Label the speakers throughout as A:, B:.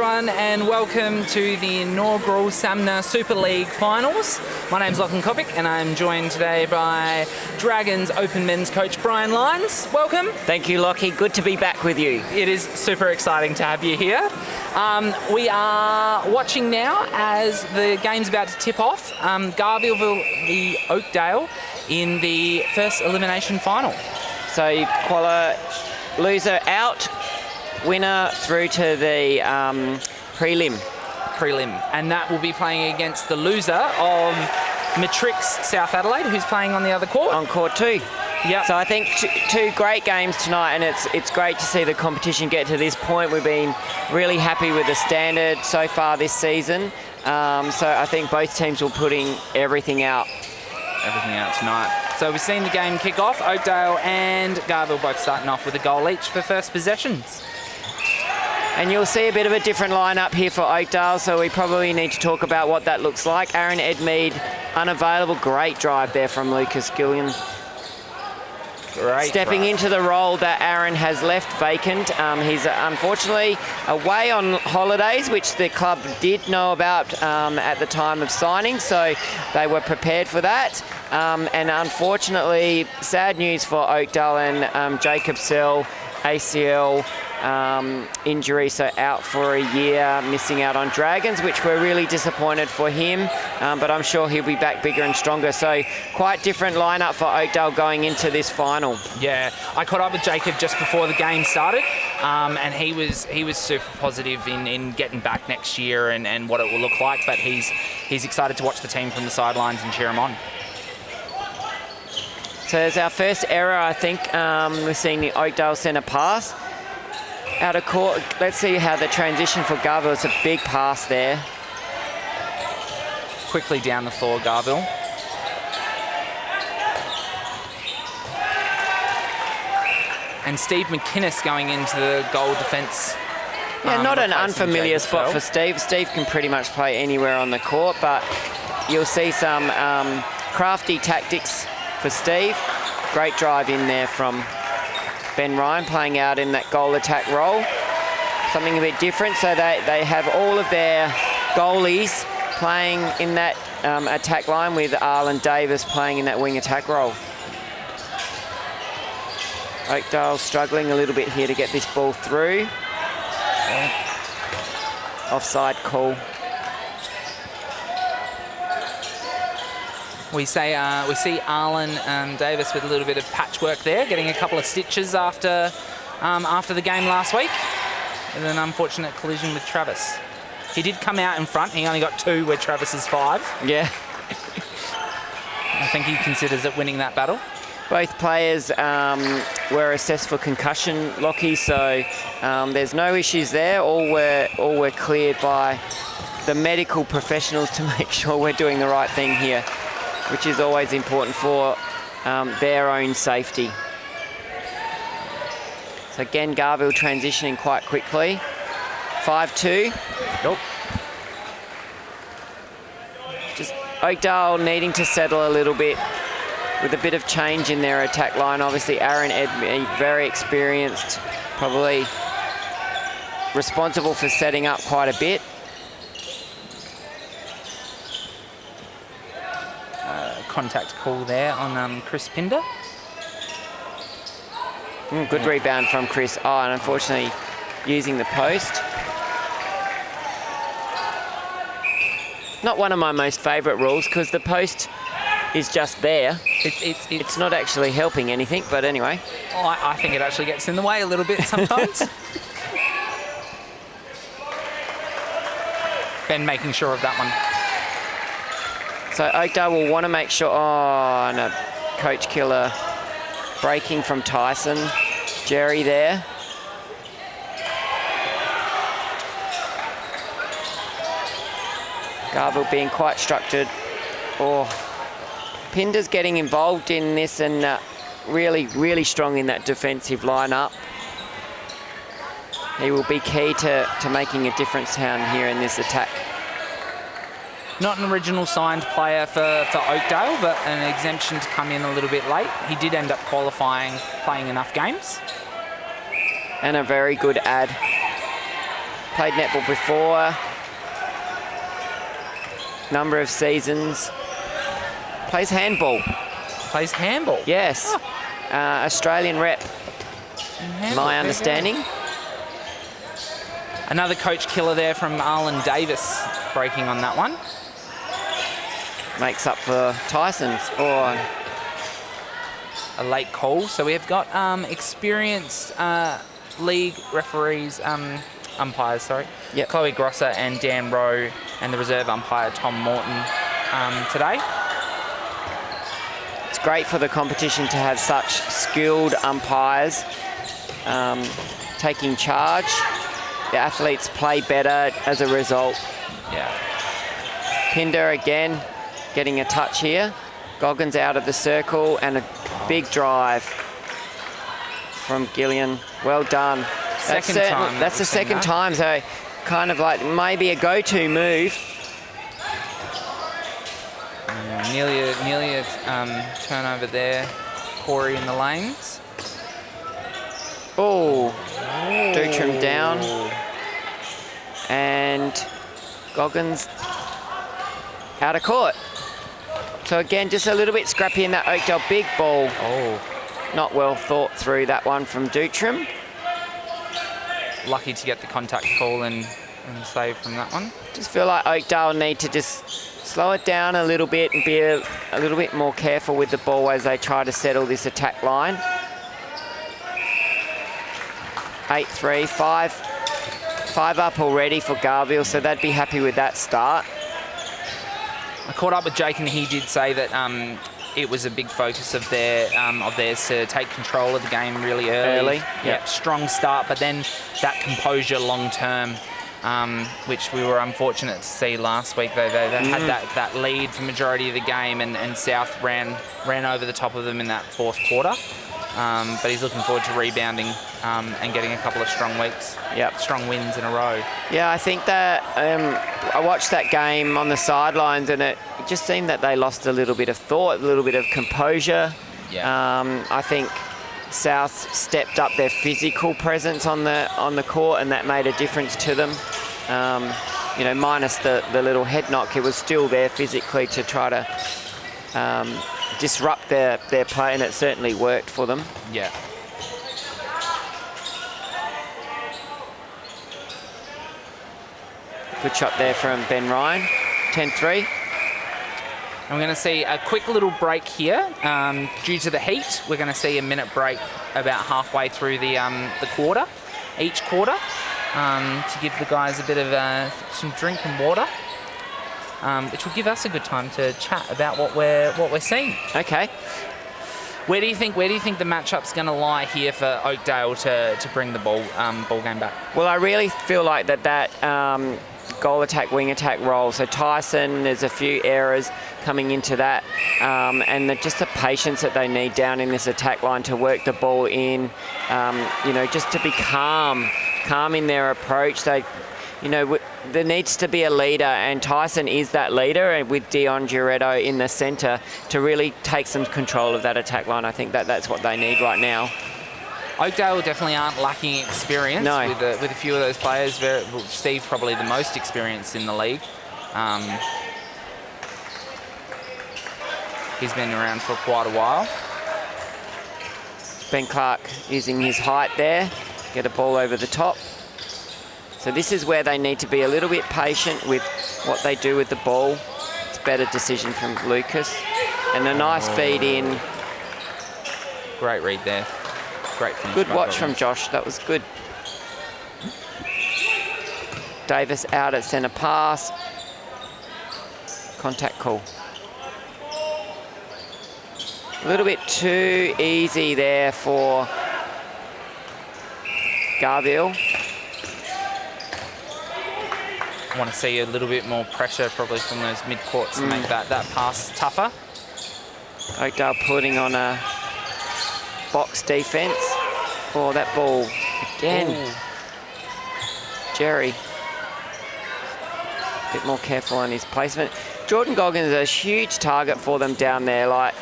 A: everyone, and welcome to the inaugural SAMMNA Super League Finals. My name's Lachlan Kopic, and I'm joined today by Dragons Open Men's coach Brian Lyons. Welcome.
B: Thank you, Lockie. Good to be back with you.
A: It is super exciting to have you here. We are watching now as the game's about to tip off. Garville v Oakdale in the first elimination final.
B: So, loser out, winner through to the prelim.
A: And that will be playing against the loser of Matrix South Adelaide, who's playing on the other court.
B: On court 2.
A: Yep.
B: So I think two great games tonight, and it's great to see the competition get to this point. We've been really happy with the standard so far this season. So I think both teams will putting everything out
A: Tonight. So we've seen the game kick off. Oakdale and Garville both starting off with a goal each for first possessions.
B: And you'll see a bit of a different lineup here for Oakdale, so we probably need to talk about what that looks like. Aaron Edmead, unavailable. Great drive there from Lucas Gillian. Stepping into the role that Aaron has left vacant. He's unfortunately away on holidays, which the club did know about at the time of signing, so they were prepared for that. And unfortunately, sad news for Oakdale and Jacob Sell, ACL injury, so out for a year, missing out on Dragons, which we're really disappointed for him, but I'm sure he'll be back bigger and stronger. So quite different lineup for Oakdale going into this final.
A: Yeah, I caught up with Jacob just before the game started, and he was super positive in getting back next year and what it will look like, but he's excited to watch the team from the sidelines and cheer him on. So
B: there's our first error, I think. We're seeing the Oakdale centre pass out of court. Let's see how the transition for Garville. It's a big pass there.
A: Quickly down the floor, Garville. And Steve McInnes going into the goal defence.
B: Yeah, not an unfamiliar spot for Steve. Steve can pretty much play anywhere on the court, but you'll see some crafty tactics for Steve. Great drive in there from Ben Ryan, playing out in that goal attack role. Something a bit different, so they have all of their goalies playing in that attack line, with Arlen Davis playing in that wing attack role. Oakdale struggling a little bit here to get this ball through. Yeah. Offside call.
A: We see Arlen Davis with a little bit of patchwork there, getting a couple of stitches after the game last week, and an unfortunate collision with Travis. He did come out in front. He only got 2 where Travis is 5.
B: Yeah.
A: I think he considers it winning that battle.
B: Both players were assessed for concussion, Lockie, so there's no issues there. All were cleared by the medical professionals to make sure we're doing the right thing here, which is always important for their own safety. So again, Garville transitioning quite quickly. 5-2.
A: Nope.
B: Just Oakdale needing to settle a little bit with a bit of change in their attack line. Obviously, Aaron Edmead, very experienced, probably responsible for setting up quite a bit.
A: Contact call there on Chris Pinder.
B: Good rebound from Chris. Oh, and unfortunately using the post. Not one of my most favourite rules, because the post is just there. It's not actually helping anything, but anyway.
A: I think it actually gets in the way a little bit sometimes. Ben making sure of that one.
B: So Oakdale will want to make sure. Oh, and a coach killer breaking from Tyson. Jerry there. Garville being quite structured. Oh, Pinder's getting involved in this and really, really strong in that defensive lineup. He will be key to making a difference down here in this attack.
A: Not an original signed player for Oakdale, but an exemption to come in a little bit late. He did end up qualifying, playing enough games.
B: And a very good ad. Played netball before. Number of seasons. Plays handball.
A: Plays handball?
B: Yes.
A: Oh.
B: Australian rep, my understanding.
A: Another coach killer there from Arlen Davis breaking on that one.
B: Makes up for Tyson's, or
A: a late call. So we have got experienced league referees, umpires, sorry.
B: Yep.
A: Chloe Grosser and Dan Rowe, and the reserve umpire Tom Morton today.
B: It's great for the competition to have such skilled umpires taking charge. The athletes play better as a result.
A: Yeah.
B: Pinder again getting a touch here. Goggins out of the circle, and a big drive from Gillian. Well done.
A: Second time.
B: That's the second time, so kind of like maybe a go-to move.
A: Nearly a turnover there. Corey in the lanes.
B: Oh, Dutram down. And Goggins out of court. So again, just a little bit scrappy in that Oakdale big ball.
A: Oh.
B: Not well thought through, that one from Dutram.
A: Lucky to get the contact call and save from that one.
B: Just feel like Oakdale need to just slow it down a little bit and be a little bit more careful with the ball as they try to settle this attack line. 8-3, 5 up already for Garville, so they'd be happy with that start.
A: I caught up with Jake and he did say that it was a big focus of theirs to take control of the game really early.
B: Yep.
A: Strong start, but then that composure long term, which we were unfortunate to see last week. They had that lead for majority of the game, and South ran over the top of them in that fourth quarter. But he's looking forward to rebounding and getting a couple of strong weeks, strong wins in a row. Yeah,
B: I think that I watched that game on the sidelines, and it just seemed that they lost a little bit of thought, a little bit of composure.
A: Yeah.
B: I think South stepped up their physical presence on the court, and that made a difference to them. You know, minus the little head knock, it was still there physically to try to disrupt their play, and it certainly worked for them.
A: Yeah.
B: Good shot there from Ben Ryan. 10-3.
A: I'm going to see a quick little break here. Due to the heat, we're going to see a minute break about halfway through the quarter, each quarter, to give the guys a bit of some drink and water. Which will give us a good time to chat about what we're seeing.
B: Okay.
A: Where do you think the matchup's going to lie here for Oakdale to bring the ball game back?
B: Well, I really feel like that goal attack, wing attack role. So Tyson, there's a few errors coming into that, and just the patience that they need down in this attack line to work the ball in. You know, just to be calm in their approach. You know, there needs to be a leader, and Tyson is that leader, and with Dion Giretto in the centre to really take some control of that attack line. I think that's what they need right now.
A: Oakdale definitely aren't lacking experience with a few of those players. Steve probably the most experienced in the league. He's been around for quite a while.
B: Ben Clark using his height there, get a ball over the top. So this is where they need to be a little bit patient with what they do with the ball. It's a better decision from Lucas. And a nice feed in.
A: Great read there. Great finish.
B: Good watch from Josh. That was good. Davis out at centre pass. Contact call. A little bit too easy there for Garville.
A: I want to see a little bit more pressure probably from those mid-courts to make that pass tougher.
B: Oakdale putting on a box defence. Oh, that ball again.
A: Ooh.
B: Jerry. A bit more careful on his placement. Jordan Goggins is a huge target for them down there. Like,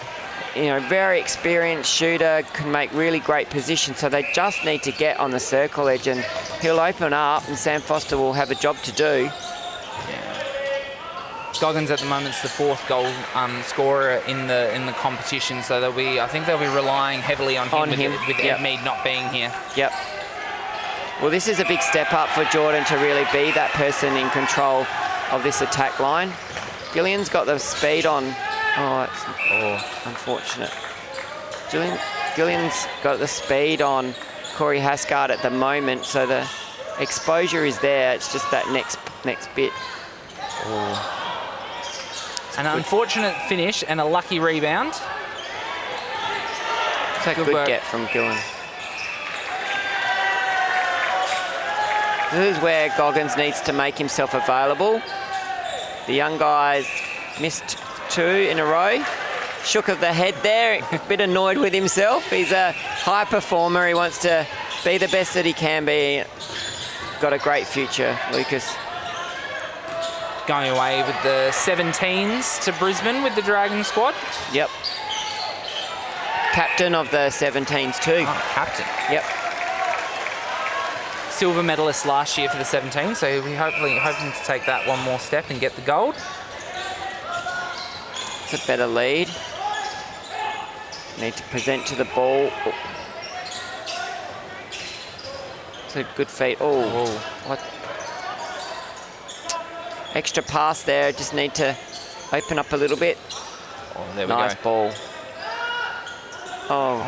B: very experienced shooter, can make really great positions. So they just need to get on the circle edge, and he'll open up, and Sam Foster will have a job to do.
A: Goggins at the moment is the 4th goal scorer in the competition, so I think they'll be relying heavily on him with Ed Mead not being here.
B: Yep. Well, this is a big step up for Jordan to really be that person in control of this attack line. Gillian's got the speed on. Oh, it's unfortunate. Gillian's got the speed on Corey Hasgard at the moment, so the exposure is there. It's just that next bit.
A: An unfortunate finish and a lucky rebound.
B: It's a good get from Gillian. This is where Goggins needs to make himself available. The young guy's missed 2 in a row. Shook of the head there, a bit annoyed with himself. He's a high performer. He wants to be the best that he can be. Got a great future, Lucas.
A: Going away with the 17s to Brisbane with the Dragon squad.
B: Yep. Captain of the 17s too.
A: Oh, captain.
B: Yep.
A: Silver medalist last year for the 17, so we're hoping to take that one more step and get the gold.
B: It's a better lead. Need to present to the ball. It's a good feed. Oh, what? Extra pass there. Just need to open up a little bit.
A: Oh, there we go.
B: Nice ball. Oh.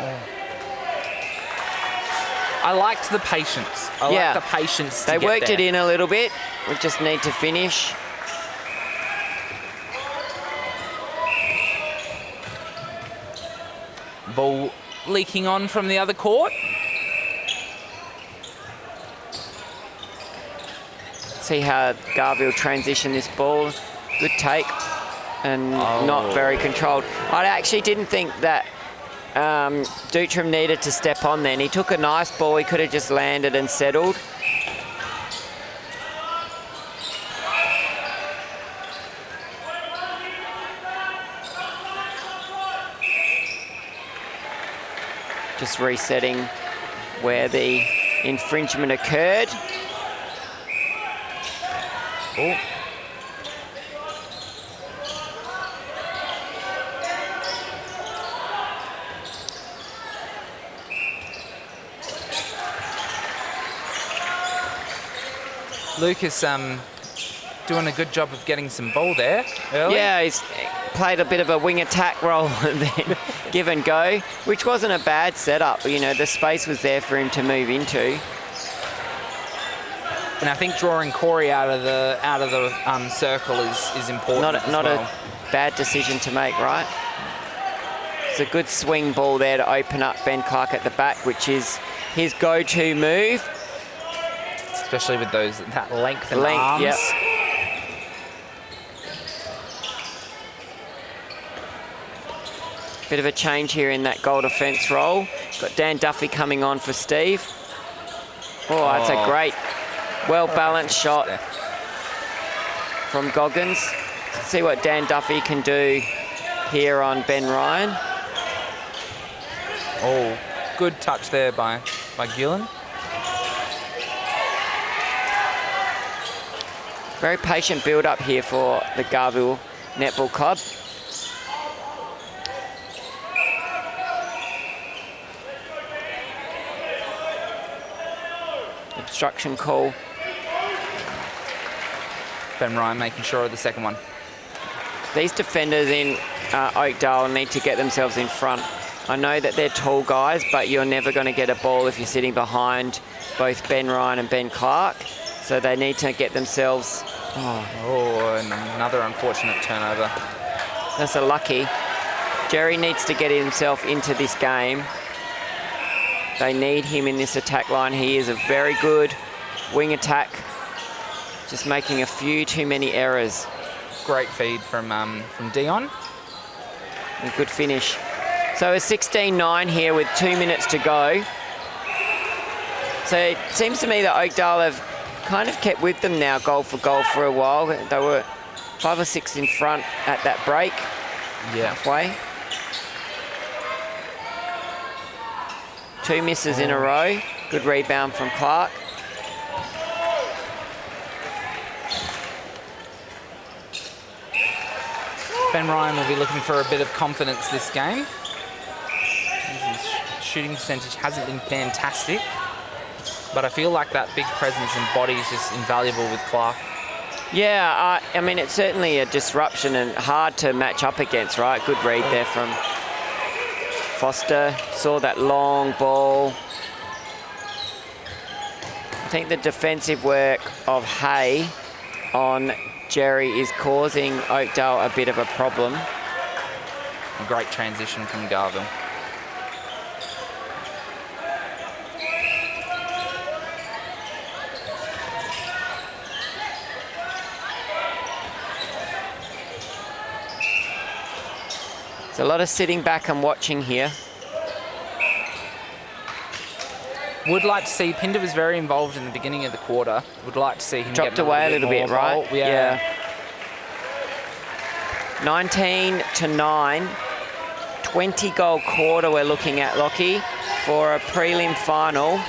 A: I liked the patience. I like the patience to
B: They
A: get
B: worked
A: there.
B: it in a little bit. We just need to finish.
A: Ball leaking on from the other court.
B: See how Garville transitioned this ball. Good take and not very controlled. I actually didn't think that Dutram needed to step on then. He took a nice ball. He could have just landed and settled. Just resetting where the infringement occurred.
A: Oh. Lucas doing a good job of getting some ball there early.
B: Yeah, he's played a bit of a wing attack role and then give and go, which wasn't a bad setup. You know, the space was there for him to move into.
A: And I think drawing Corey out of the circle is important.
B: Not a bad decision to make, right? It's a good swing ball there to open up Ben Clark at the back, which is his go-to move.
A: Especially with that length and arms.
B: Yep. Bit of a change here in that goal defence role. Got Dan Duffy coming on for Steve. Oh, that's a great, well-balanced shot from Goggins. Let's see what Dan Duffy can do here on Ben Ryan.
A: Oh, good touch there by Gillen.
B: Very patient build-up here for the Garville Netball Club. Obstruction call.
A: Ben Ryan making sure of the second one.
B: These defenders in Oakdale need to get themselves in front. I know that they're tall guys, but you're never going to get a ball if you're sitting behind both Ben Ryan and Ben Clark. So they need to get themselves...
A: Oh, and another unfortunate turnover.
B: That's a lucky. Jerry needs to get himself into this game. They need him in this attack line. He is a very good wing attack. Just making a few too many errors.
A: Great feed from Dion.
B: A good finish. So a 16-9 here with 2 minutes to go. So it seems to me that Oakdale have kind of kept with them now, goal for a while. They were 5 or 6 in front at that break.
A: Yeah.
B: Halfway. 2 misses in a row. Good rebound from Clark.
A: Ben Ryan will be looking for a bit of confidence this game. His shooting percentage hasn't been fantastic, but I feel like that big presence and body is just invaluable with Clark.
B: Yeah, I mean, it's certainly a disruption and hard to match up against, right? Good read there from Foster. Saw that long ball. I think the defensive work of Hay on Jerry is causing Oakdale a bit of a problem.
A: A great transition from Garville.
B: There's a lot of sitting back and watching here.
A: Would like to see, Pinder was very involved in the beginning of the quarter. Would like to see him
B: dropped
A: get
B: away a little bit, right?
A: Yeah.
B: 19-9, 20-goal quarter we're looking at, Lockie, for a prelim final.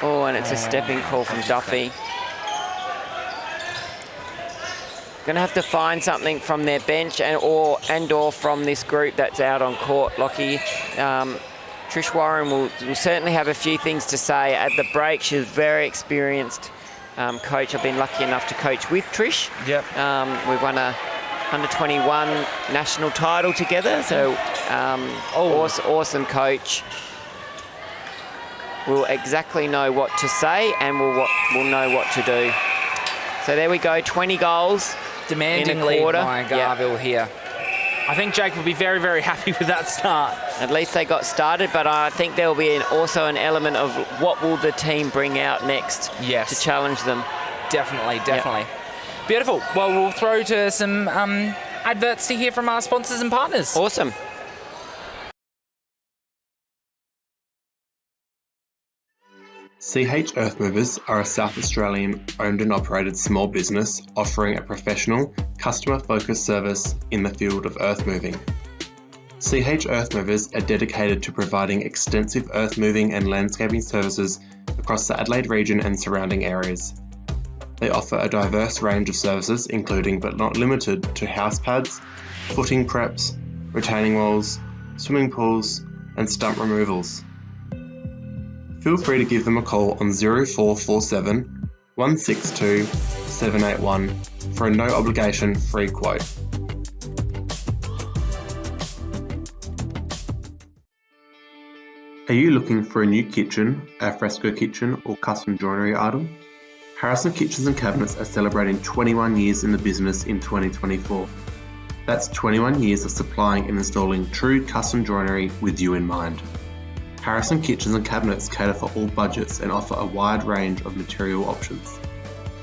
B: Oh, and it's a stepping call from Duffy. Gonna have to find something from their bench and or from this group that's out on court, Lockie. Trish Warren will certainly have a few things to say at the break. She's a very experienced coach. I've been lucky enough to coach with Trish.
A: Yep.
B: We've won a under-21 national title together, so awesome coach. We'll exactly know what to say and we'll know what to do. So there we go, 20 goals.
A: Demanding lead by Garville here. I think Jake will be very, very happy with that start.
B: At least they got started, but I think there will be also an element of what will the team bring out next to challenge them.
A: Definitely. Beautiful. Well, we'll throw to some adverts to hear from our sponsors and partners.
B: Awesome.
C: CH Earthmovers are a South Australian owned and operated small business offering a professional, customer-focused service in the field of earth moving. CH Earthmovers are dedicated to providing extensive earth moving and landscaping services across the Adelaide region and surrounding areas. They offer a diverse range of services including but not limited to house pads, footing preps, retaining walls, swimming pools and stump removals. Feel free to give them a call on 0447 162 781 for a no obligation free quote. Are you looking for a new kitchen, alfresco kitchen or custom joinery item? Harrison Kitchens and Cabinets are celebrating 21 years in the business in 2024. That's 21 years of supplying and installing true custom joinery with you in mind. Harrison Kitchens and Cabinets cater for all budgets and offer a wide range of material options.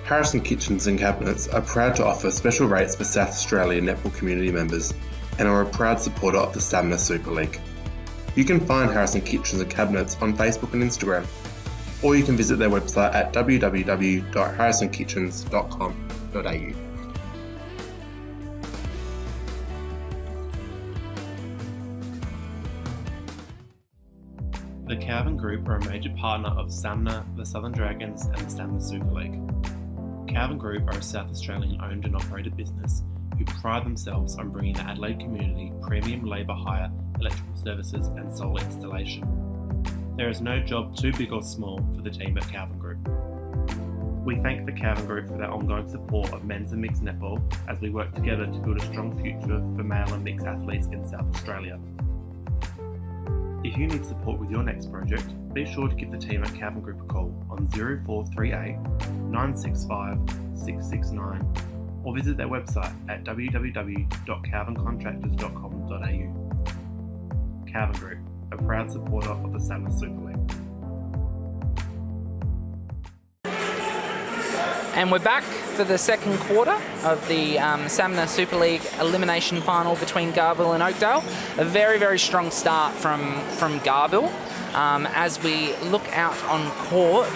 C: Harrison Kitchens and Cabinets are proud to offer special rates for South Australia Netball community members and are a proud supporter of the SAMMNA Super League. You can find Harrison Kitchens and Cabinets on Facebook and Instagram, or you can visit their website at www.harrisonkitchens.com.au.
D: The Calvin Group are a major partner of SAMMNA, the Southern Dragons and the SAMMNA Super League. Calvin Group are a South Australian owned and operated business who pride themselves on bringing the Adelaide community premium labour hire, electrical services and solar installation. There is no job too big or small for the team at Calvin Group. We thank the Calvin Group for their ongoing support of men's and mixed netball as we work together to build a strong future for male and mixed athletes in South Australia. If you need support with your next project, be sure to give the team at Calvin Group a call on 0438 965 669 or visit their website at www.calvincontractors.com.au. Calvin Group, a proud supporter of the SAMMNA Super League.
A: And we're back for the second quarter of the SAMMNA Super League elimination final between Garville and Oakdale. A very, very strong start from Garville. As we look out on court,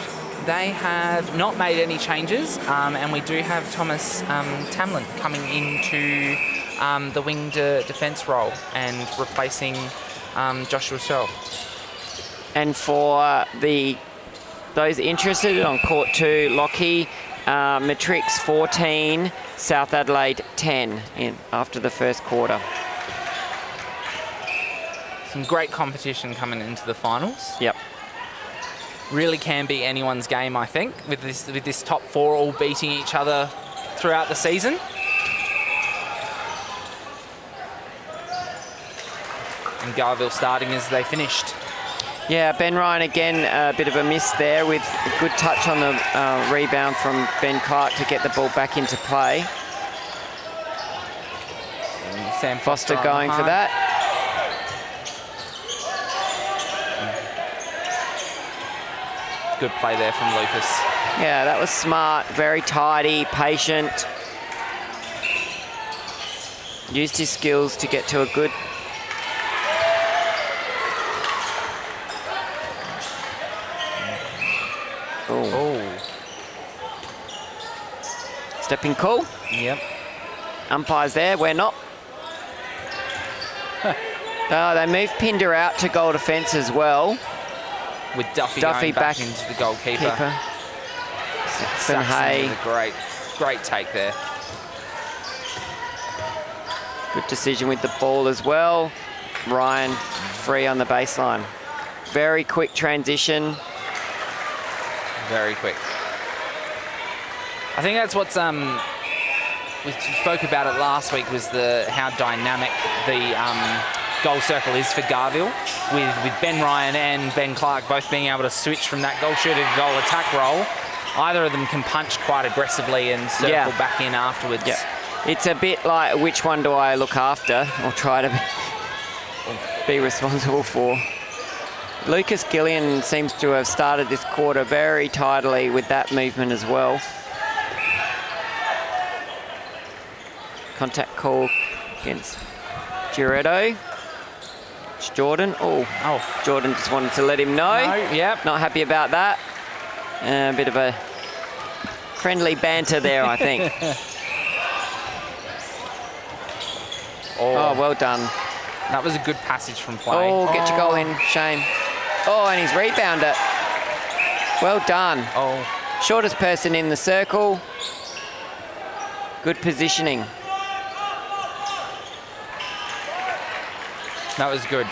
A: they have not made any changes, and we do have Thomas Tamlin coming into the wing defence role and replacing Joshua Shell.
B: And for those interested on court 2, Lockie, Matrix 14, South Adelaide 10 after the first quarter.
A: Some great competition coming into the finals.
B: Yep.
A: Really can be anyone's game, I think, with this top 4 all beating each other throughout the season. And Garville starting as they finished.
B: Yeah, Ben Ryan again, a bit of a miss there with a good touch on the rebound from Ben Clark to get the ball back into play.
A: And Sam
B: Foster going for that.
A: Good play there from Lucas.
B: Yeah, that was smart, very tidy, patient. Used his skills to get to a good...
A: Oh.
B: Stepping call.
A: Yep.
B: Umpires there, we're not. They moved Pinder out to goal defence as well.
A: With Duffy going back into the goalkeeper.
B: Saxon Hay.
A: Great take there.
B: Good decision with the ball as well. Ryan free on the baseline. Very quick transition.
A: Very quick. I think that's what's we spoke about it last week, was how dynamic the goal circle is for Garville, with Ben Ryan and Ben Clark both being able to switch from that goal shooter to goal attack role. Either of them can punch quite aggressively and circle back in afterwards.
B: Yeah. It's a bit like, which one do I look after or try to be responsible for? Lucas Gillian seems to have started this quarter very tidily with that movement as well. Contact call against Giretto. It's Jordan. Oh, Jordan just wanted to let him know.
A: Yep.
B: Not happy about that. A bit of a friendly banter there, I think. Oh, well done.
A: That was a good passage from play.
B: Oh, get your goal in, Shane. Oh, and he's rebounded it. Well done.
A: Oh.
B: Shortest person in the circle. Good positioning.
A: That was good.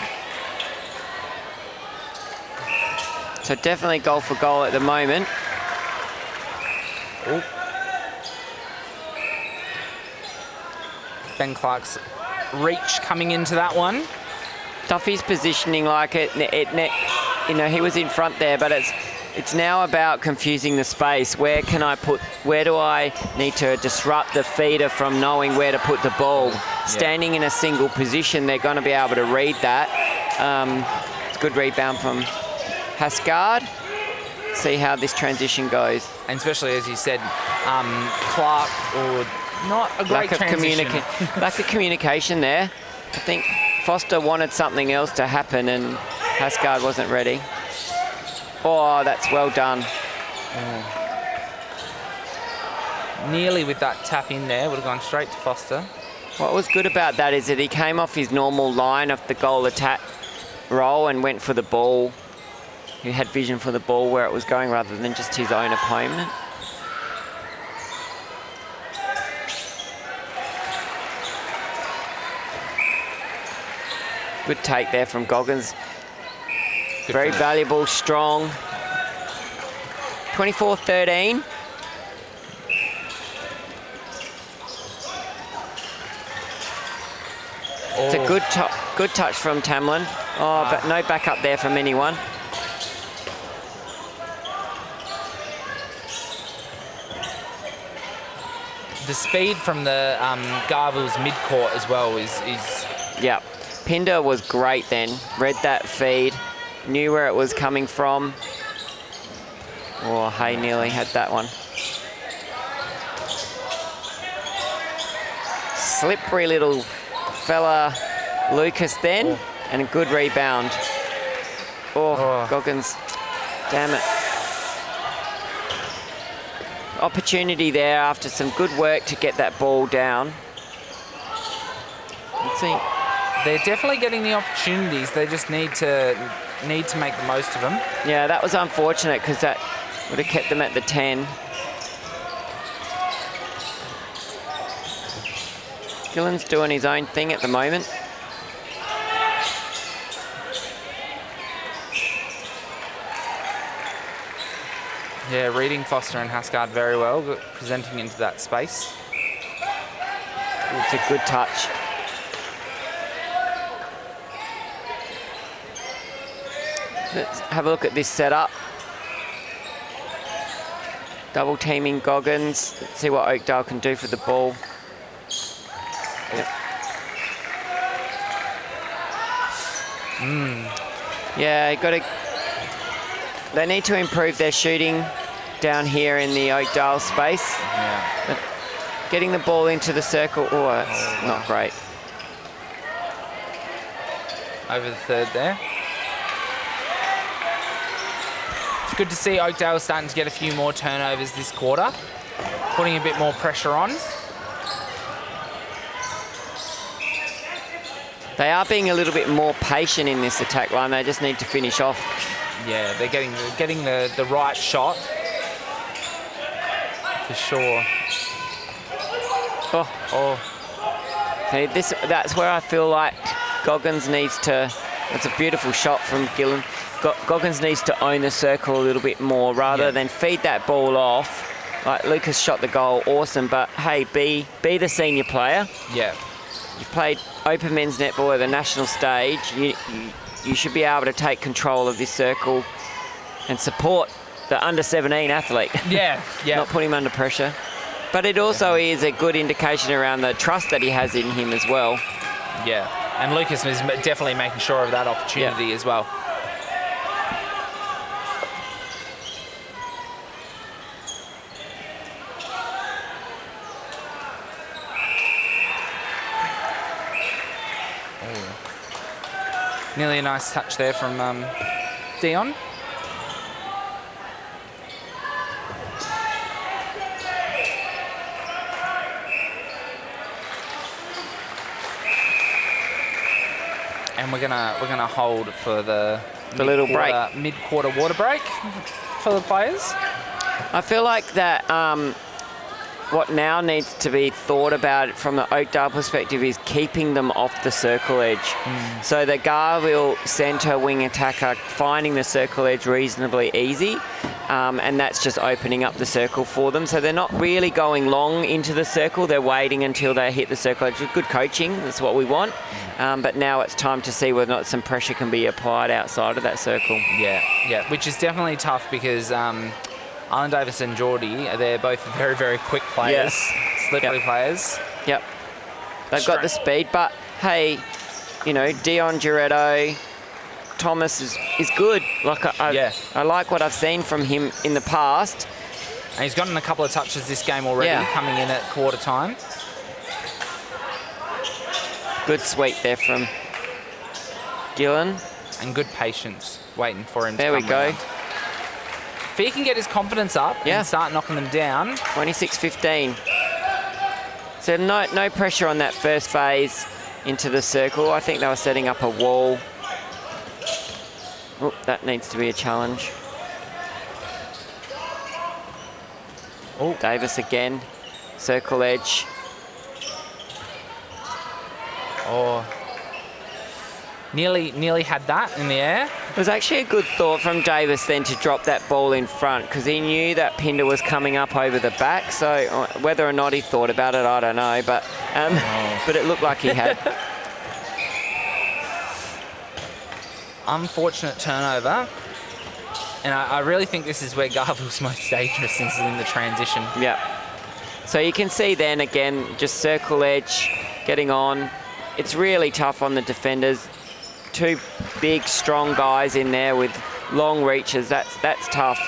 B: So definitely goal for goal at the moment.
A: Oh. Ben Clark's reach coming into that one.
B: Duffy's positioning like he was in front there, but it's now about confusing the space. Where do I need to disrupt the feeder from knowing where to put the ball? Standing in a single position, they're going to be able to read that. It's a good rebound from Hascard. See how this transition goes.
A: And especially, as you said, Clark, or not a great transition.
B: Lack of communication there. I think Foster wanted something else to happen and Hascard wasn't ready. Oh, that's well done.
A: Nearly with that tap in there, would have gone straight to Foster.
B: What was good about that is that he came off his normal line of the goal attack roll and went for the ball. He had vision for the ball where it was going rather than just his own opponent. Good take there from Goggins.
A: Good
B: Very
A: finish.
B: valuable, strong. 24-13. It's a good touch from Tamlin. Oh, but no backup there from anyone.
A: The speed from the Garville's mid-court as well is...
B: Yeah. Pinder was great then. Read that feed. Knew where it was coming from. Oh, Hay nearly had that one. Slippery little fella, Lucas then, and a good rebound. Oh, Goggins, damn it. Opportunity there after some good work to get that ball down. Let's see.
A: They're definitely getting the opportunities. They just need to need to make the most of them.
B: Yeah, that was unfortunate because that would have kept them at the 10. Gillen's doing his own thing at the moment.
A: Yeah, reading Foster and Hascard very well, but presenting into that space.
B: It's a good touch. Let's have a look at this setup. Double teaming Goggins. Let's see what Oakdale can do for the ball. Yep. Yeah, they need to improve their shooting down here in the Oakdale space.
A: Yeah.
B: Getting the ball into the circle, that's not great.
A: Over the third there. It's good to see Oakdale starting to get a few more turnovers this quarter, putting a bit more pressure on.
B: They are being a little bit more patient in this attack line. They just need to finish off.
A: Yeah, they're getting the right shot for sure.
B: Okay, that's where I feel like Goggins needs to. That's a beautiful shot from Gillen. Goggins needs to own the circle a little bit more rather than feed that ball off. Like Lucas shot the goal, awesome, but hey, be the senior player.
A: Yeah.
B: You've played open men's netball at the national stage. You should be able to take control of this circle and support the under-17 athlete.
A: Yeah, yeah.
B: Not put him under pressure. But it also is a good indication around the trust that he has in him as well.
A: Yeah, and Lucas is definitely making sure of that opportunity as well. Nearly a nice touch there from Dion. And we're gonna hold for the
B: little break,
A: mid-quarter water break for the players.
B: I feel like that what now needs to be thought about from the Oakdale perspective is keeping them off the circle edge. So the Garville centre wing attacker finding the circle edge reasonably easy, and that's just opening up the circle for them. So they're not really going long into the circle. They're waiting until they hit the circle edge. Good coaching, that's what we want. But now it's time to see whether or not some pressure can be applied outside of that circle.
A: Yeah, which is definitely tough because Alan Davis and Geordie, they're both very, very quick players, slippery players.
B: Yep. They've got the speed, but hey, you know, Dion Giretto, Thomas is good. Like I like what I've seen from him in the past.
A: And he's gotten a couple of touches this game already, coming in at quarter time.
B: Good sweep there from Gillen.
A: And good patience waiting for him
B: there
A: to come
B: we go.
A: around. If he can get his confidence up and start knocking them down.
B: 26-15. So no pressure on that first phase into the circle. I think they were setting up a wall. Oh, that needs to be a challenge. Oh, Davis again. Circle edge.
A: Oh, nearly had that in the air.
B: It was actually a good thought from Davis then to drop that ball in front because he knew that Pinder was coming up over the back. So whether or not he thought about it, I don't know. But but it looked like he had.
A: Unfortunate turnover. And I really think this is where Garville's most dangerous is in the transition.
B: Yeah. So you can see then again, just circle edge, getting on. It's really tough on the defenders. Two big, strong guys in there with long reaches. That's tough.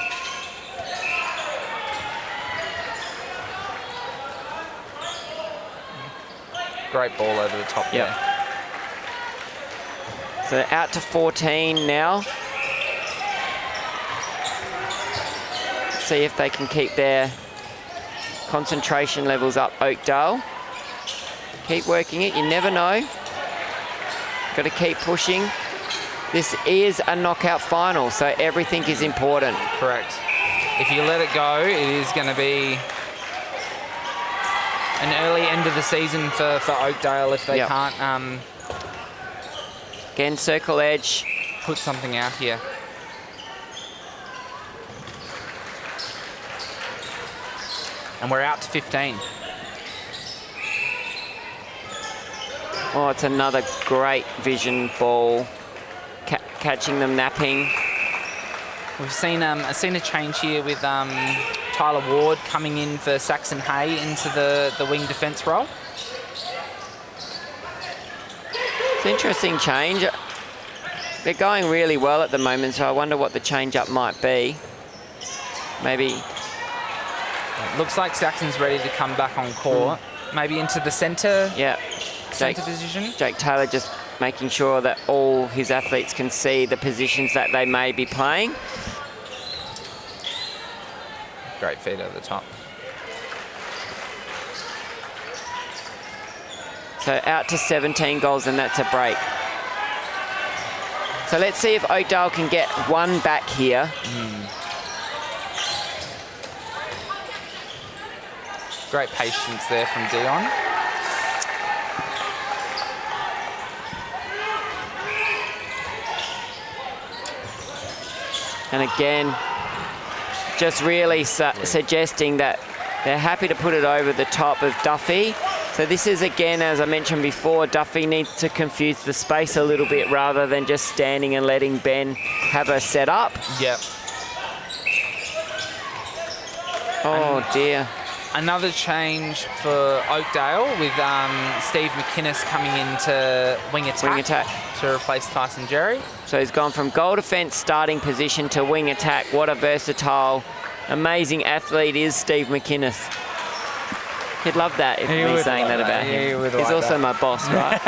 A: Great ball over the top there.
B: So out to 14 now. Let's see if they can keep their concentration levels up, Oakdale. Keep working it, you never know. Got to keep pushing. This is a knockout final, so everything is important.
A: Correct. If you let it go, it is going to be an early end of the season for Oakdale if they can't
B: Again, circle edge.
A: put something out here. And we're out to 15.
B: Oh, it's another great vision ball. Catching them napping.
A: We've seen a change here with Tyler Ward coming in for Saxon Hay into the wing defence role.
B: It's an interesting change. They're going really well at the moment, so I wonder what the change-up might be. Maybe...
A: It looks like Saxon's ready to come back on court. Maybe into the centre.
B: Yeah.
A: Centre position.
B: Jake Taylor just making sure that all his athletes can see the positions that they may be playing.
A: Great feed over the top.
B: So out to 17 goals, and that's a break. So let's see if Oakdale can get one back here.
A: Great patience there from Dion.
B: And again, just really suggesting that they're happy to put it over the top of Duffy. So this is, again, as I mentioned before, Duffy needs to confuse the space a little bit rather than just standing and letting Ben have her set up.
A: Yep.
B: Oh, dear.
A: Another change for Oakdale with Steve McInnes coming into wing attack to replace Tyson Jerry.
B: So he's gone from goal defence starting position to wing attack. What a versatile, amazing athlete is Steve McInnes. He'd love that if me saying that about him. He's also my boss, right?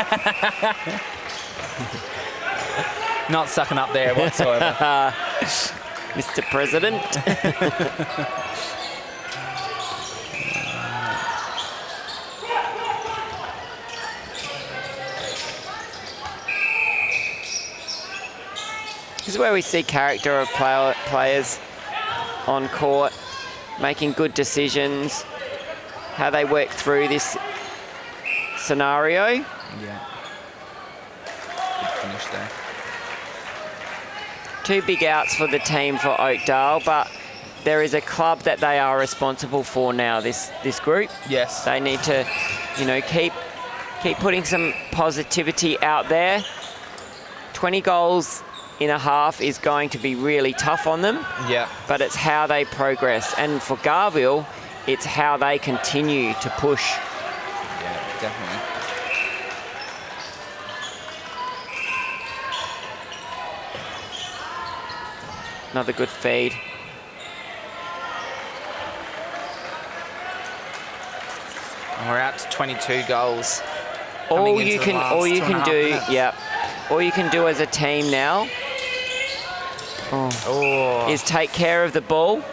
A: Not sucking up there whatsoever.
B: Mr. President. This is where we see character of players on court, making good decisions, how they work through this scenario.
A: Yeah. Good finish there.
B: 2 big outs for the team for Oakdale, but there is a club that they are responsible for now, this group.
A: Yes.
B: They need to, you know, keep putting some positivity out there. 20 goals in a half is going to be really tough on them.
A: Yeah.
B: But it's how they progress. And for Garville, it's how they continue to push.
A: Yeah, definitely.
B: Another good feed.
A: And we're out to 22 goals.
B: All you can do as a team now is take care of the ball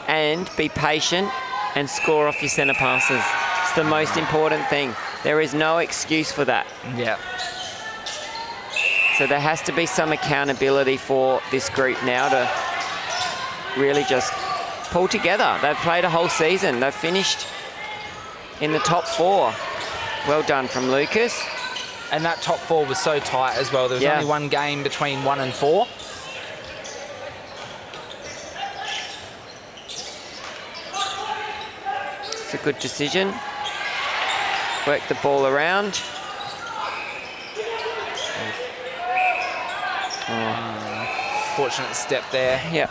B: and be patient and score off your centre passes. It's the most important thing. There is no excuse for that.
A: Yeah.
B: So there has to be some accountability for this group now to really just pull together. They've played a whole season. They've finished in the top 4. Well done from Lucas.
A: And that top 4 was so tight as well. There was only one game between 1 and 4.
B: It's a good decision. Work the ball around.
A: Fortunate step there.
B: Yeah.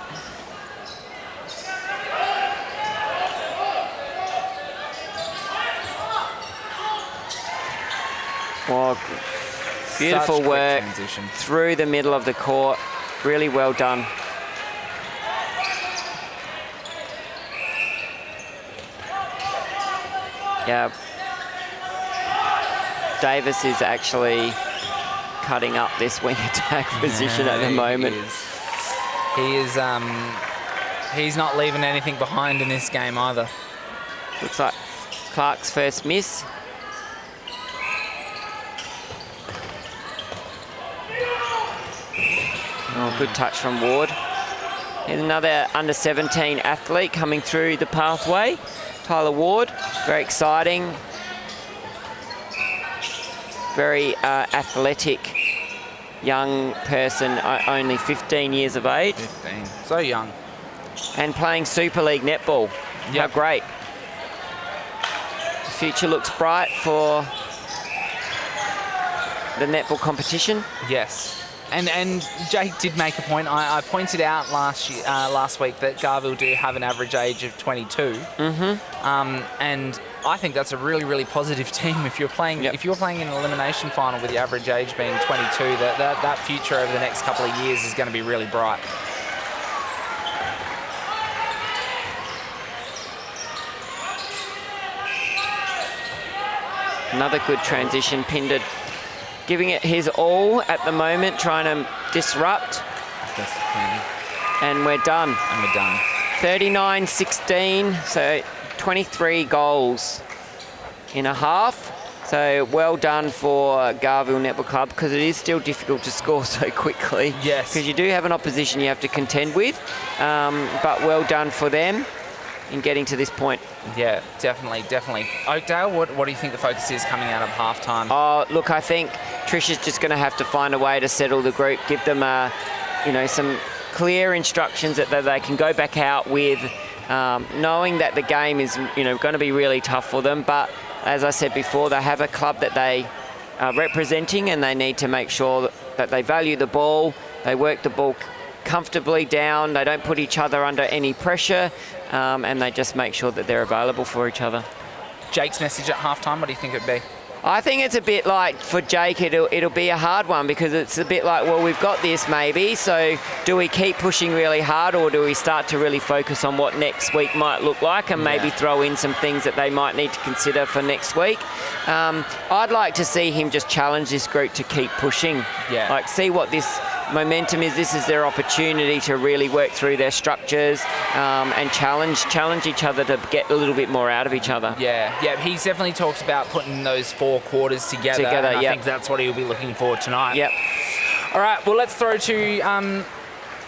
B: Oh, beautiful work
A: transition
B: through the middle of the court. Really well done. Yeah. Davis is actually cutting up this wing attack position at the moment.
A: He is he's not leaving anything behind in this game either.
B: Looks like Clark's first miss. Oh, good touch from Ward. Here's another under-17 athlete coming through the pathway. Tyler Ward, very exciting. Very athletic young person, only 15 years of age.
A: 15. So young.
B: And playing Super League netball. How great. The future looks bright for the netball competition.
A: Yes. And Jake did make a point. I pointed out last week that Garville do have an average age of 22. And I think that's a really, really positive team. If you're playing if you're playing in an elimination final with the average age being 22, that future over the next couple of years is going to be really bright.
B: Another good transition. Pinder giving it his all at the moment, trying to disrupt. And we're done.
A: And we're done.
B: 39-16, so 23 goals in a half. So well done for Garville Netball Club, because it is still difficult to score so quickly.
A: Yes.
B: Because you do have an opposition you have to contend with. But well done for them in getting to this point.
A: Yeah, definitely. Oakdale, what do you think the focus is coming out of halftime?
B: Oh, look, I think Trish is just going to have to find a way to settle the group, give them some clear instructions that they can go back out with, knowing that the game is going to be really tough for them. But as I said before, they have a club that they are representing, and they need to make sure that they value the ball, they work the ball comfortably down, they don't put each other under any pressure, and they just make sure that they're available for each other.
A: Jake's message at halftime, what do you think it'd be?
B: I think it's a bit like, for Jake, it'll be a hard one, because it's a bit like, well, we've got this maybe, so do we keep pushing really hard, or do we start to really focus on what next week might look like, and maybe throw in some things that they might need to consider for next week? I'd like to see him just challenge this group to keep pushing.
A: Yeah.
B: Like, see what this momentum is. This is their opportunity to really work through their structures, and challenge each other to get a little bit more out of each other.
A: Yeah, he's definitely talked about putting those 4 quarters together, and I think that's what he'll be looking for tonight.
B: Yep.
A: All right, well, let's throw to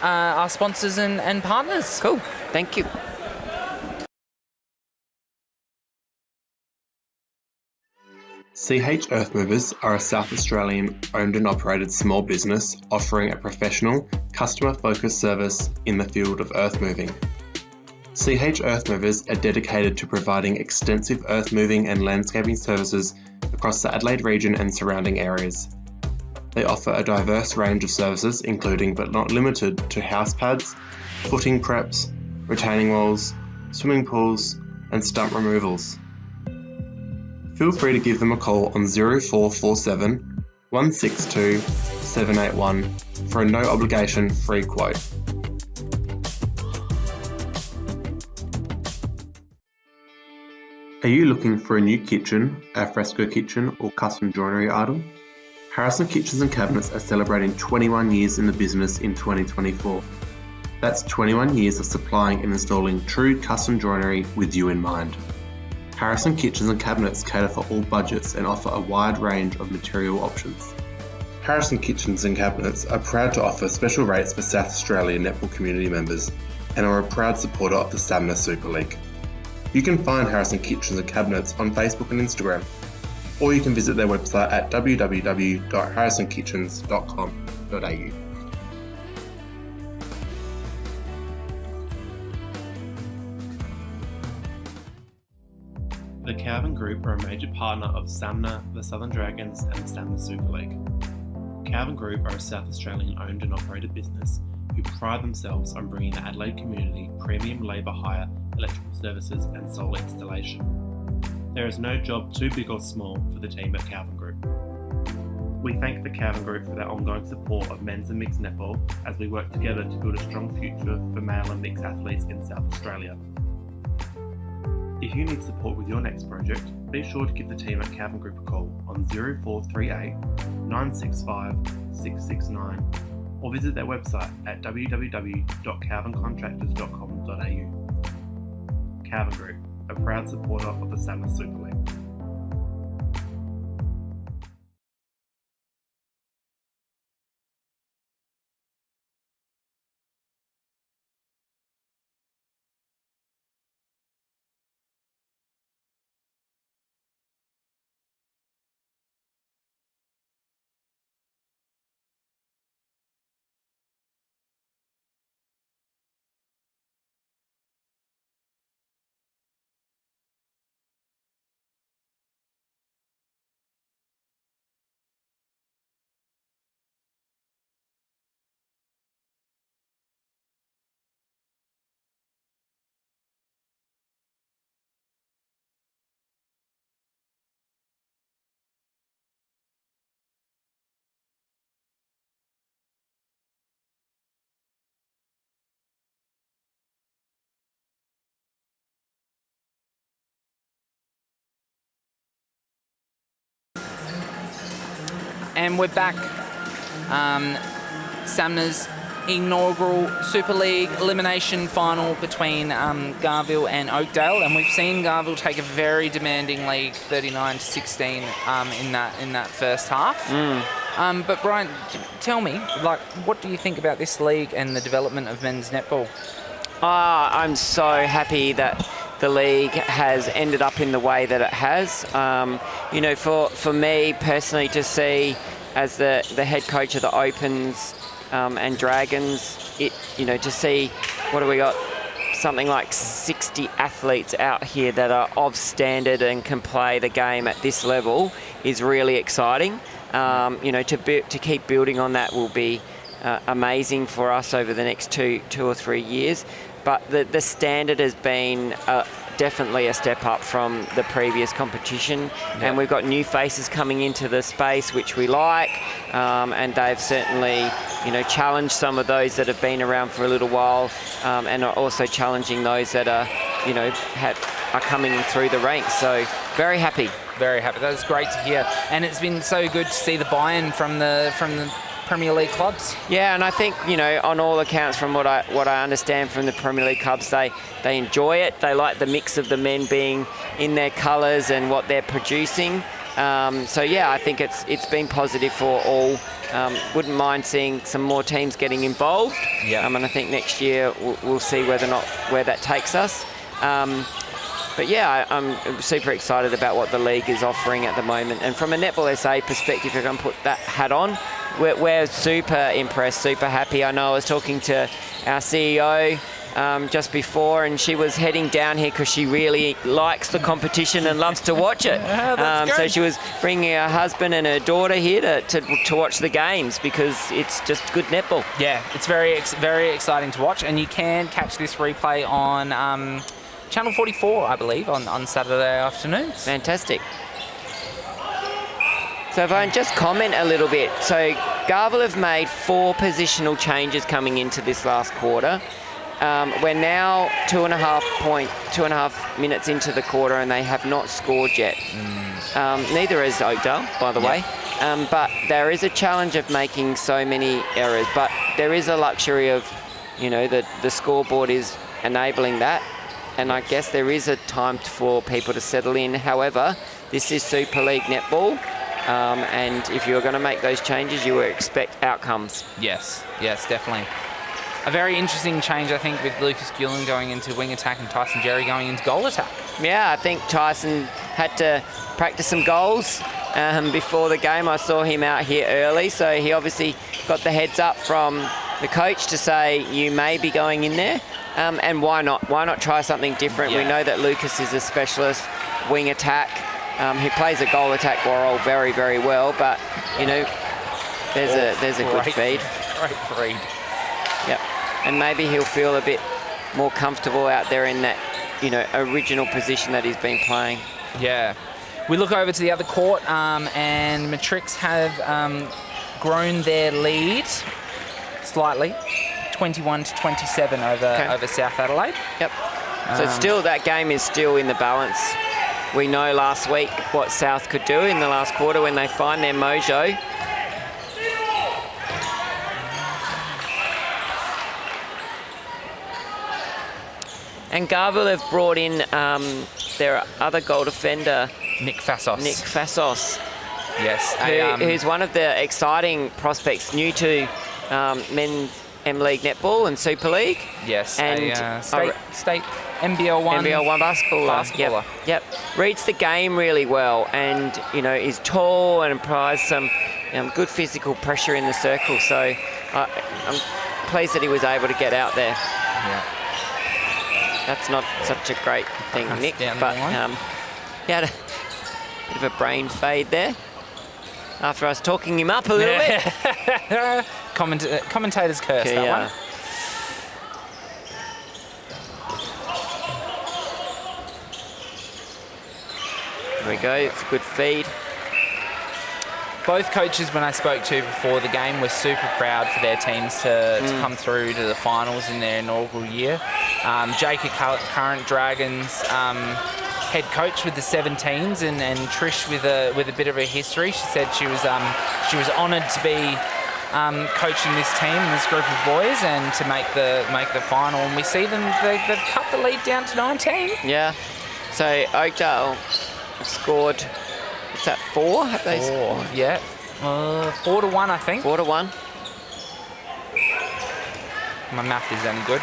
A: our sponsors and partners.
B: Cool, thank you.
C: CH Earthmovers are a South Australian owned and operated small business offering a professional, customer-focused service in the field of earth moving. CH Earthmovers are dedicated to providing extensive earth moving and landscaping services across the Adelaide region and surrounding areas. They offer a diverse range of services, including but not limited to house pads, footing preps, retaining walls, swimming pools, and stump removals. Feel free to give them a call on 0447 162 781 for a no obligation free quote. Are you looking for a new kitchen, a fresco kitchen, or custom joinery item? Harrison Kitchens and Cabinets are celebrating 21 years in the business in 2024. That's 21 years of supplying and installing true custom joinery with you in mind. Harrison Kitchens and Cabinets cater for all budgets and offer a wide range of material options. Harrison Kitchens and Cabinets are proud to offer special rates for South Australia netball community members and are a proud supporter of the SAMMNA Super League. You can find Harrison Kitchens and Cabinets on Facebook and Instagram, or you can visit their website at www.harrisonkitchens.com.au.
D: The Calvin Group are a major partner of SAMMNA, the Southern Dragons and the SAMMNA Super League. Calvin Group are a South Australian owned and operated business who pride themselves on bringing the Adelaide community premium labour hire, electrical services and solar installation. There is no job too big or small for the team at Calvin Group. We thank the Calvin Group for their ongoing support of men's and mixed netball as we work together to build a strong future for male and mixed athletes in South Australia. If you need support with your next project, be sure to give the team at Calvin Group a call on 0438 965 669 or visit their website at www.calvincontractors.com.au. Calvin Group, a proud supporter of the SAMMNA Super League.
A: And we're back. SAMMNA's inaugural Super League elimination final between Garville and Oakdale, and we've seen Garville take a very demanding lead, 39-16, in that first half. But Brian, tell me, like, what do you think about this league and the development of men's netball?
B: I'm so happy that the league has ended up in the way that it has. You know, for me personally, to see as the head coach of the Opens and Dragons, to see, what do we got? Something like 60 athletes out here that are of standard and can play the game at this level is really exciting. To keep building on that will be amazing for us over the next two or 3 years. But the standard has been definitely a step up from the previous competition. And we've got new faces coming into the space, which we like. And they've certainly, challenged some of those that have been around for a little while, and are also challenging those that are, are coming through the ranks. So very happy.
A: Very happy. That's great to hear. And it's been so good to see the buy-in from the Premier League clubs.
B: Yeah, and I think, on all accounts, from what I understand from the Premier League clubs, they enjoy it. They like the mix of the men being in their colours and what they're producing. I think it's been positive for all. Wouldn't mind seeing some more teams getting involved.
A: Yeah.
B: And I think next year we'll see whether or not where that takes us. I'm super excited about what the league is offering at the moment. And from a Netball SA perspective, if I can put that hat on, we're super impressed, super happy. I know I was talking to our CEO just before, and she was heading down here because she really likes the competition and loves to watch it. So she was bringing her husband and her daughter here to watch the games because it's just good netball.
A: Yeah, it's very exciting to watch, and you can catch this replay on Channel 44, I believe, on Saturday afternoons.
B: Fantastic. So if I can just comment a little bit. So Garville have made 4 positional changes coming into this last quarter. We're now 2.5 minutes into the quarter, and they have not scored yet. Neither has Oakdale, by the way. But there is a challenge of making so many errors. But there is a luxury of, the scoreboard is enabling that. And I guess there is a time for people to settle in. However, this is Super League netball. And if you're going to make those changes, you will expect outcomes.
A: Yes, definitely. A very interesting change, I think, with Lucas Gullen going into wing attack and Tyson Jerry going into goal attack. Yeah,
B: I think Tyson had to practice some goals before the game. I saw him out here early, so he obviously got the heads up from the coach to say, you may be going in there. And why not? Why not try something different? Yeah. We know that Lucas is a specialist wing attack. He plays a goal attack role very, very well, but, there's a good feed.
A: Great read.
B: Yep. And maybe he'll feel a bit more comfortable out there in that, original position that he's been playing.
A: Yeah. We look over to the other court, and Matrix have grown their lead slightly, 21-27 over South Adelaide.
B: Yep. So still, that game is still in the balance. We know last week what South could do in the last quarter when they find their mojo. And Garville have brought in their other goal defender,
A: Nick Fassos.
B: Yes. Who's one of the exciting prospects new to men's M-League netball and Super League.
A: Yes,
B: and
A: state NBL1
B: basketballer. Yep. Reads the game really well, and is tall and applies some good physical pressure in the circle. So I'm pleased that he was able to get out there.
A: Yeah.
B: That's not such a great thing, Nick, but he had a bit of a brain fade there after I was talking him up a little bit.
A: Commentator's curse, that one.
B: There we go, it's a good feed.
A: Both coaches, when I spoke to before the game, were super proud for their teams to come through to the finals in their inaugural year. Jake, current Dragons head coach with the 17s, and Trish with a bit of a history. She said she was honoured to be coaching this team, this group of boys, and to make the final. And we see them, they've cut the lead down to 19.
B: Yeah. So Oakdale scored, what's that, 4? Have they scored?
A: Yeah. 4-1, I think.
B: 4-1.
A: My math is any good.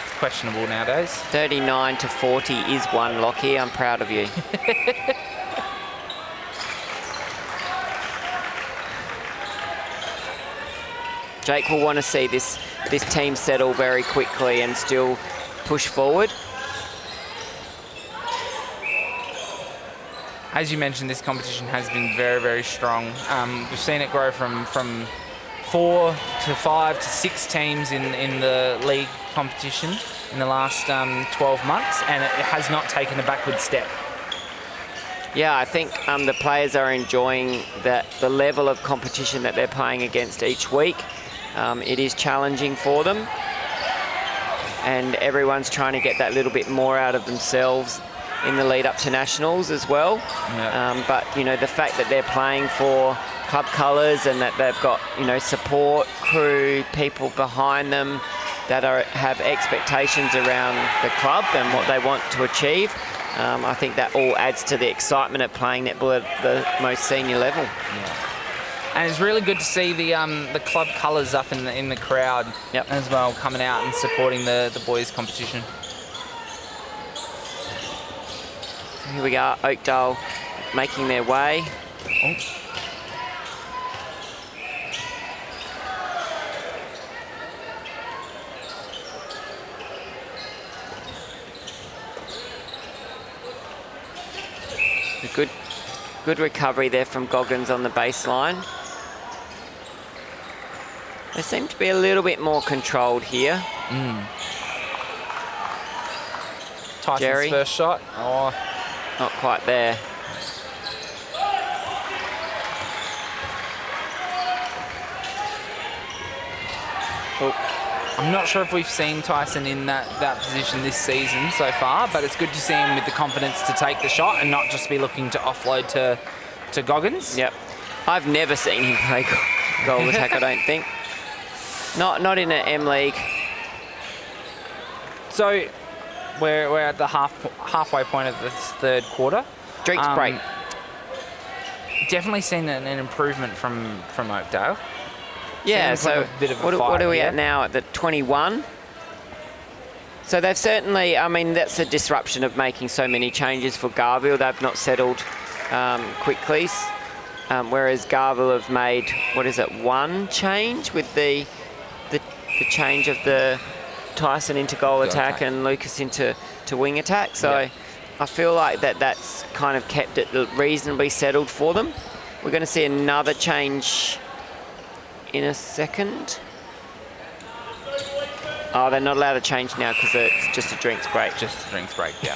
A: It's questionable nowadays.
B: 39-40 is one, Lockie. I'm proud of you. Jake will want to see this team settle very quickly and still push forward.
A: As you mentioned, this competition has been very, very strong. We've seen it grow from 4 to 5 to 6 teams in the league competition in the last 12 months, and it has not taken a backward step.
B: Yeah, I think the players are enjoying the level of competition that they're playing against each week. It is challenging for them, and everyone's trying to get that little bit more out of themselves in the lead up to nationals as well.
A: Yeah.
B: But you know, the fact that they're playing for club colours and that they've got, you know, support, crew, people behind them that have expectations around the club and what they want to achieve, I think that all adds to the excitement of playing netball at the most senior level.
A: Yeah. And it's really good to see the club colours up in the crowd as well, coming out and supporting the boys' competition.
B: Here we are, Oakdale making their way.
A: Oh.
B: A good recovery there from Goggins on the baseline. They seem to be a little bit more controlled here.
A: Tyson's
B: Jerry.
A: first shot. Oh.
B: Not quite there.
A: Oh. I'm not sure if we've seen Tyson in that position this season so far, but it's good to see him with the confidence to take the shot and not just be looking to offload to Goggins.
B: Yep. I've never seen him play goal attack, I don't think. Not in an M League.
A: So we're at the halfway point of this third quarter.
B: Drinks break.
A: Definitely seen an improvement from Oakdale.
B: Yeah,
A: Seems like
B: so
A: a bit of a
B: what
A: fight
B: are we
A: here.
B: at now? At the 21? So they've certainly, I mean, that's a disruption of making so many changes for Garville. They've not settled quickly, whereas Garville have made, what is it, one change with the change of the Tyson into goal attack and Lucas into wing attack. So I feel like that's kind of kept it reasonably settled for them. We're going to see another change in a second. Oh, they're not allowed to change now because it's just a drinks break.
A: Just a drinks break, yeah.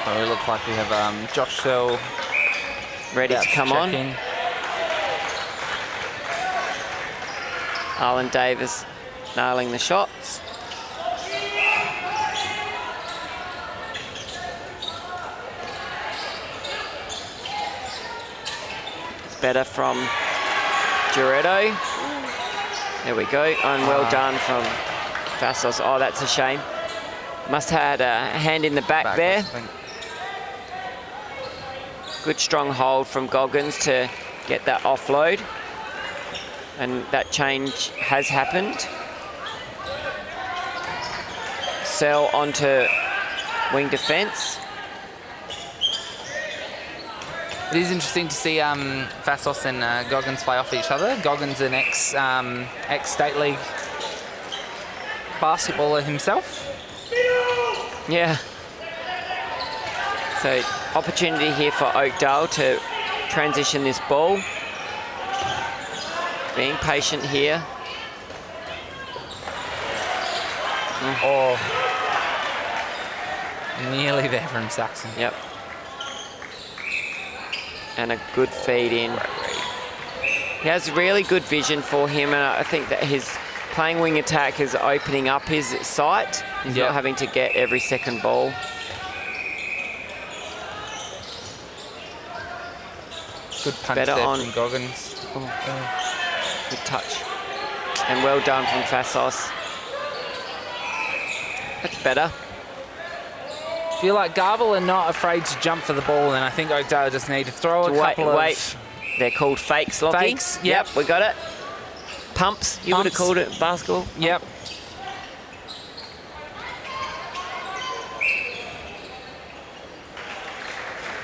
A: So we look like we have Josh Sell
B: ready to come on.
A: In.
B: Arlen Davis nailing the shots. It's better from Giretto. There we go. And well done from Fassos. Oh, that's a shame. Must have had a hand in the back there. Good strong hold from Goggins to get that offload. And that change has happened. Sell onto wing defence.
A: It is interesting to see Fassos and Goggins play off each other. Goggins, an ex-state league basketballer himself.
B: Yeah. So opportunity here for Oakdale to transition this ball. Being patient here.
A: Oh, nearly there from Saxon.
B: Yep. And a good feed in. He has really good vision for him, and I think that his playing wing attack is opening up his sight. He's not having to get every second ball.
A: Good punch
B: Better
A: there
B: on
A: from Goggins.
B: Good touch. And well done from Fassos. That's better.
A: I feel like Garville are not afraid to jump for the ball, and I think Oakdale just need to throw a couple of...
B: They're called fakes, Lockie.
A: Fakes, yep.
B: We got it. Pumps, you would have called it basketball.
A: Yep.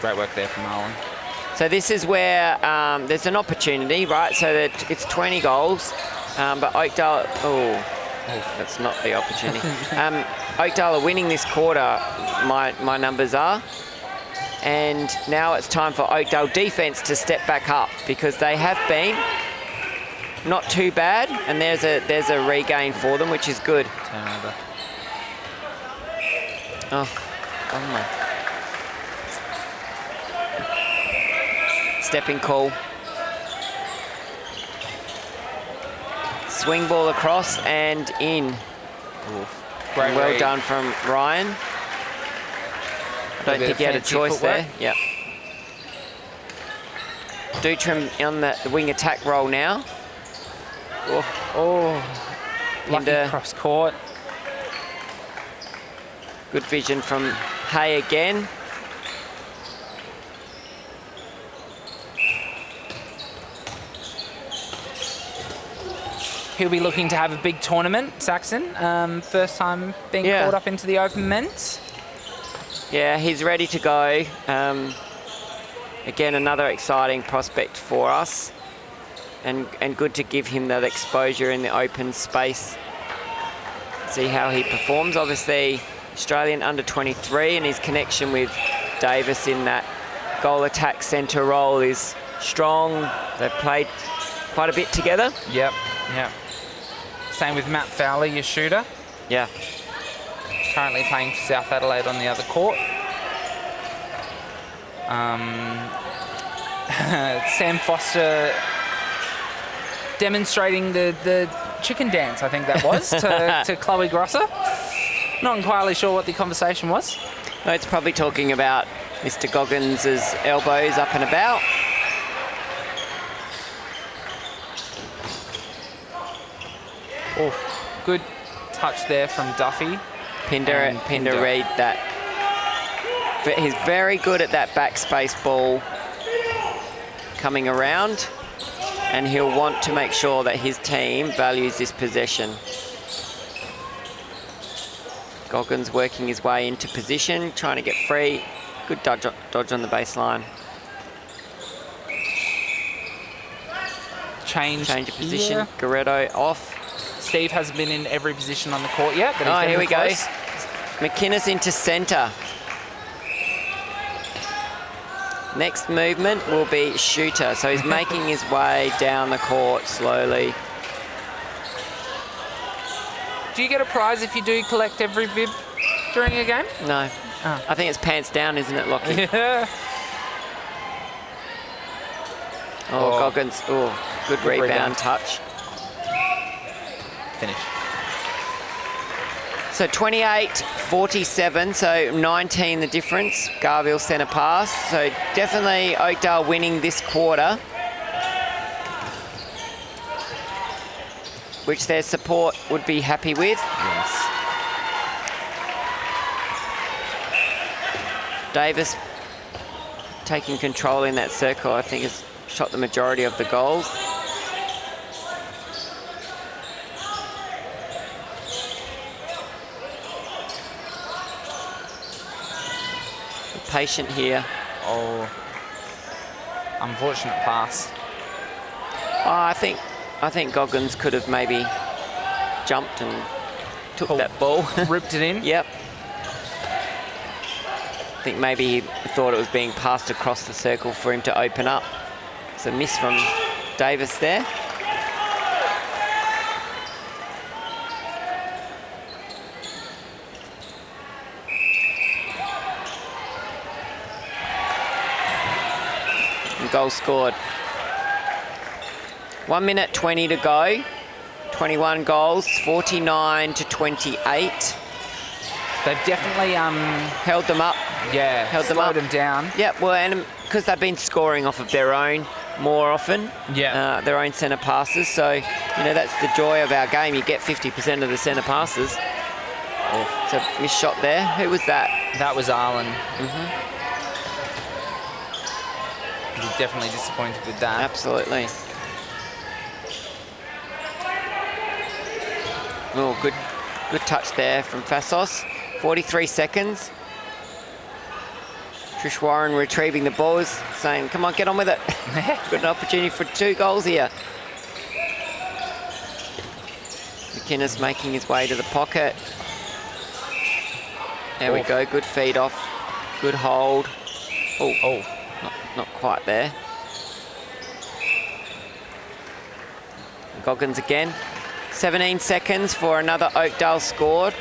A: Great work there from Alan.
B: So this is where there's an opportunity, right? So that it's 20 goals, but Oakdale, that's not the opportunity. Oakdale are winning this quarter, my numbers are. And now it's time for Oakdale defence to step back up because they have been not too bad, and there's a regain for them, which is good.
A: Turnover.
B: Oh my. Stepping call. Swing ball across and in.
A: Great
B: well
A: read.
B: done from Ryan. I don't think he had a choice there. Yep. Dutram on the wing attack roll now.
A: Lucky cross court.
B: Good vision from Hay again.
A: He'll be looking to have a big tournament, Saxon. First time being called up into the Open Men's.
B: Yeah, he's ready to go. Again, another exciting prospect for us. And good to give him that exposure in the open space. See how he performs. Obviously, Australian under-23, and his connection with Davis in that goal attack centre role is strong. They've played quite a bit together.
A: Yep. Same with Matt Fowler, your shooter.
B: Yeah.
A: Currently playing for South Adelaide on the other court. Sam Foster demonstrating the chicken dance, I think that was, to Chloe Grosser. Not entirely sure what the conversation was.
B: No, it's probably talking about Mr. Goggins' elbows up and about.
A: Good touch there from Duffy.
B: Pinder read that. He's very good at that backspace ball coming around, and he'll want to make sure that his team values this possession. Goggins working his way into position, trying to get free. Good dodge on the baseline.
A: Change
B: of position. Goretto off.
A: Steve hasn't been in every position on the court yet, but he's
B: here we
A: close.
B: go. McInnes into centre. Next movement will be shooter. So he's making his way down the court slowly.
A: Do you get a prize if you do collect every bib during a game?
B: No. Oh. I think it's pants down, isn't it, Lockie?
A: Yeah.
B: Goggins. Good rebound touch.
A: Finish.
B: So 28-47, so 19 the difference. Garville centre pass. So definitely Oakdale winning this quarter, which their support would be happy with.
A: Yes.
B: Davis taking control in that circle, I think has shot the majority of the goals. Patient here.
A: Unfortunate pass.
B: I think Goggins could have maybe jumped and took that ball.
A: Ripped it in.
B: Yep. I think maybe he thought it was being passed across the circle for him to open up. It's a miss from Davis there. And goal scored. 1 minute 20 to go. 21 goals, 49 to 28.
A: They've definitely
B: Held them up.
A: slowed them down.
B: Yeah, well, and because they've been scoring off of their own more often, their own centre passes. So, that's the joy of our game. You get 50% of the centre passes. Oh, it's a missed shot there. Who was that?
A: That was Arlen. He's definitely disappointed with that.
B: Absolutely. Oh, good touch there from Fassos. 43 seconds. Trish Warren retrieving the ball, saying, come on, get on with it. Got an opportunity for 2 goals here. McInnes making his way to the pocket. There we go, good feed off, good hold. Oh, not quite there. Goggins again. 17 seconds for another Oakdale scored.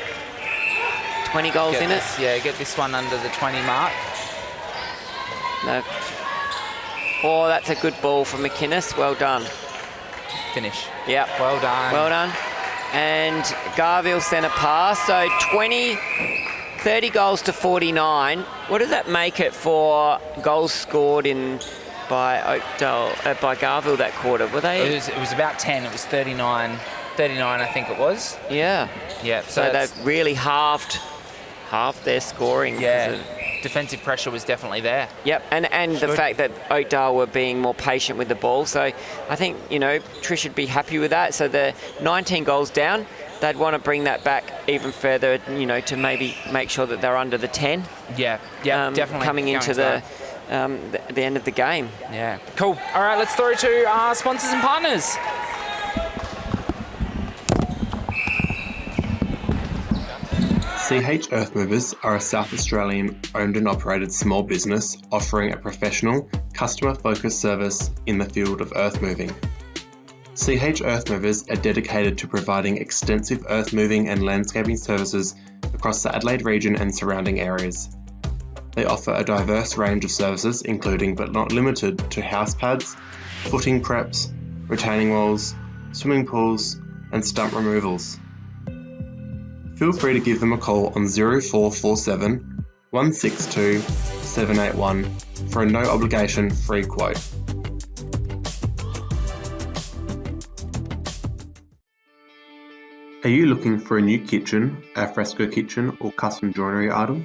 B: 20 goals in it.
A: Yeah, get this one under the 20 mark.
B: No. Oh, that's a good ball from McInnes. Well done.
A: Finish.
B: Yep.
A: Well done.
B: Well done. And Garville centre pass. So 30 goals to 49. What does that make it for goals scored by Oakdale, by Garville that quarter? Were they?
A: It was about 10. It was 39, I think it was.
B: Yeah.
A: Yeah.
B: So they've really halved their scoring.
A: Yeah. Defensive pressure was definitely there.
B: Yep, and the fact that Oakdale were being more patient with the ball. So I think, Trish would be happy with that. So the 19 goals down, they'd want to bring that back even further, to maybe make sure that they're under the 10.
A: Yeah, definitely.
B: Coming into the end of the game.
A: Yeah, cool. All right, let's throw to our sponsors and partners.
C: CH Earthmovers are a South Australian owned and operated small business offering a professional, customer-focused service in the field of earth moving. CH Earthmovers are dedicated to providing extensive earth moving and landscaping services across the Adelaide region and surrounding areas. They offer a diverse range of services including but not limited to house pads, footing preps, retaining walls, swimming pools and stump removals. Feel free to give them a call on 0447 162 781 for a no obligation free quote. Are you looking for a new kitchen, alfresco kitchen or custom joinery item?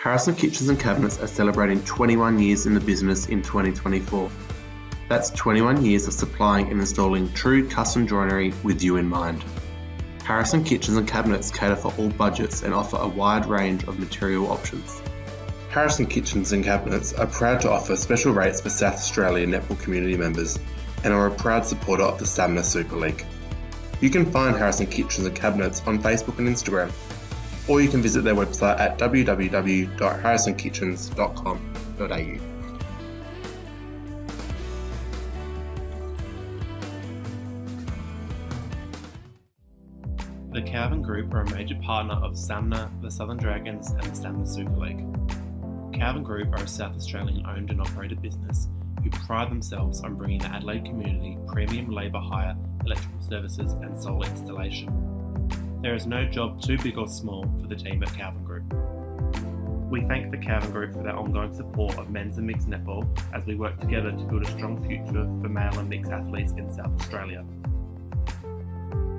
C: Harrison Kitchens and Cabinets are celebrating 21 years in the business in 2024. That's 21 years of supplying and installing true custom joinery with you in mind. Harrison Kitchens and Cabinets cater for all budgets and offer a wide range of material options. Harrison Kitchens and Cabinets are proud to offer special rates for South Australia Netball community members and are a proud supporter of the SAMMNA Super League. You can find Harrison Kitchens and Cabinets on Facebook and Instagram, or you can visit their website at www.harrisonkitchens.com.au.
D: The Garville Group are a major partner of SAMMNA, the Southern Dragons and the SAMMNA Super League. Garville Group are a South Australian owned and operated business who pride themselves on bringing the Adelaide community premium labour hire, electrical services and solar installation. There is no job too big or small for the team at Garville Group. We thank the Garville Group for their ongoing support of men's and mixed netball as we work together to build a strong future for male and mixed athletes in South Australia.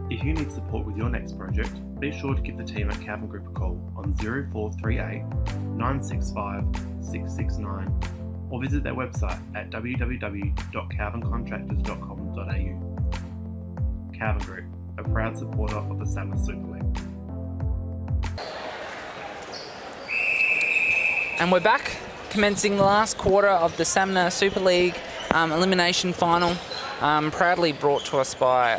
D: If you need support with your next project, be sure to give the team at Garville Group a call on 0438 965 669 or visit their website at www.garvincontractors.com.au. Garville Group, a proud supporter of the SAMMNA Super League.
A: And we're back, commencing the last quarter of the SAMMNA Super League elimination final. Proudly brought to us by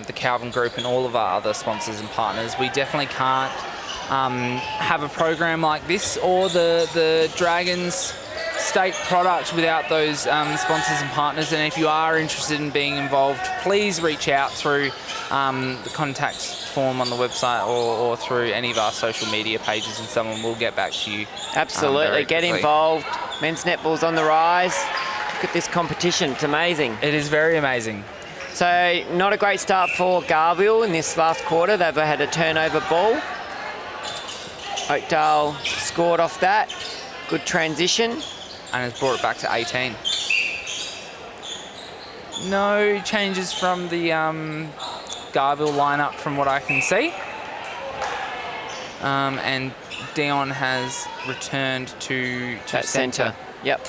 A: the Garville Group and all of our other sponsors and partners. We definitely can't have a program like this or the Dragons state product without those sponsors and partners. And if you are interested in being involved, please reach out through the contact form on the website or through any of our social media pages, and someone will get back to you.
B: Absolutely, get involved. Men's netball's on the rise. Look at this competition, it's amazing.
A: It is very amazing.
B: So not a great start for Garville in this last quarter. They've had a turnover ball. Oakdale scored off that. Good transition.
A: And has brought it back to 18. No changes from the Garville lineup from what I can see. And Dion has returned to centre.
B: Yep.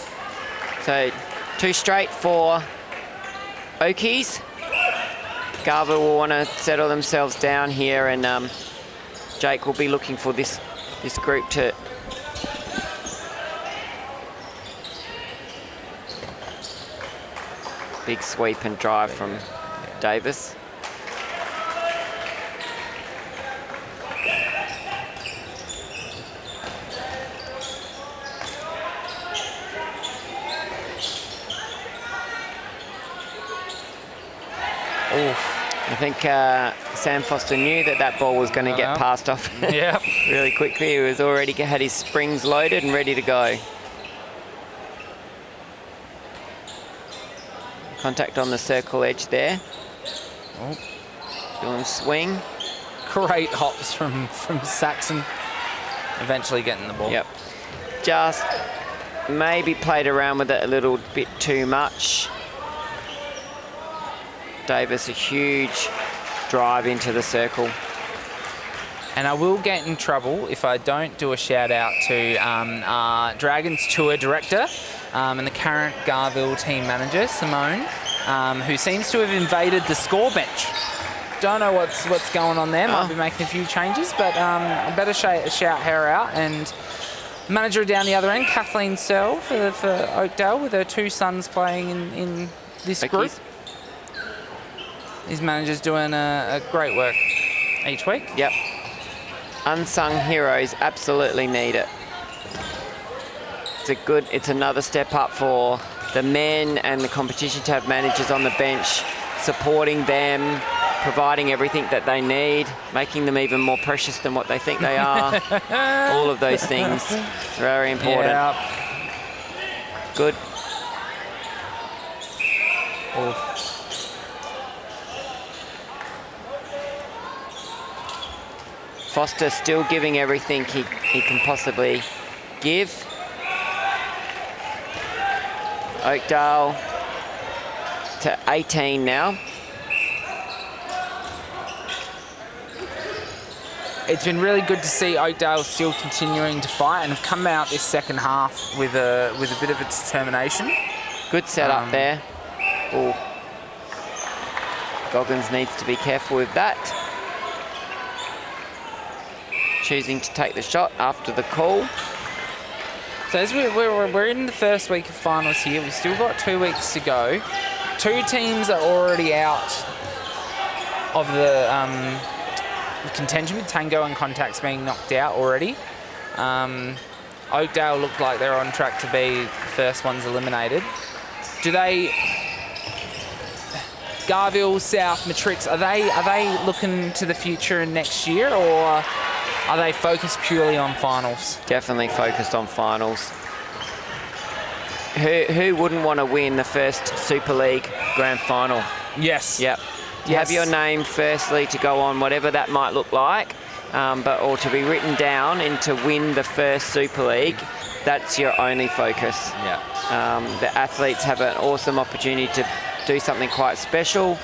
B: So 2 straight for Okies. Garville will want to settle themselves down here, and Jake will be looking for this group to big sweep and drive from Davis. I think Sam Foster knew that ball was going to get passed off really quickly. He was already had his springs loaded and ready to go. Contact on the circle edge there. Doing swing.
A: Great hops from Saxon. Eventually getting the ball.
B: Yep. Just maybe played around with it a little bit too much. Davis, a huge drive into the circle.
A: And I will get in trouble if I don't do a shout out to our Dragons Tour Director and the current Garville team manager, Simone, who seems to have invaded the score bench. Don't know what's going on there. Might be making a few changes, but I better shout her out. And manager down the other end, Kathleen Searle for Oakdale, with her 2 sons playing in this group. His manager's doing a great work each week.
B: Yep. Unsung heroes absolutely need it. It's another step up for the men and the competition to have managers on the bench supporting them, providing everything that they need, making them even more precious than what they think they are. All of those things are very important.
A: Yeah.
B: Good. Foster still giving everything he can possibly give. Oakdale to 18 now.
A: It's been really good to see Oakdale still continuing to fight and have come out this second half with a bit of a determination.
B: Good setup there. Ooh. Goggins needs to be careful with that. Choosing to take the shot after the call.
A: So as we're in the first week of finals here, we've still got 2 weeks to go. 2 teams are already out of the contention, with Tango and Contacts being knocked out already. Oakdale looked like they're on track to be the first ones eliminated. Garville, South, Matrix, are they looking to the future in next year, or are they focused purely on finals?
B: Definitely focused on finals. Who wouldn't want to win the first Super League Grand Final?
A: Yes.
B: Yep. You have your name firstly to go on, whatever that might look like, or to be written down and to win the first Super League. That's your only focus.
A: Yeah.
B: The athletes have an awesome opportunity to do something quite special.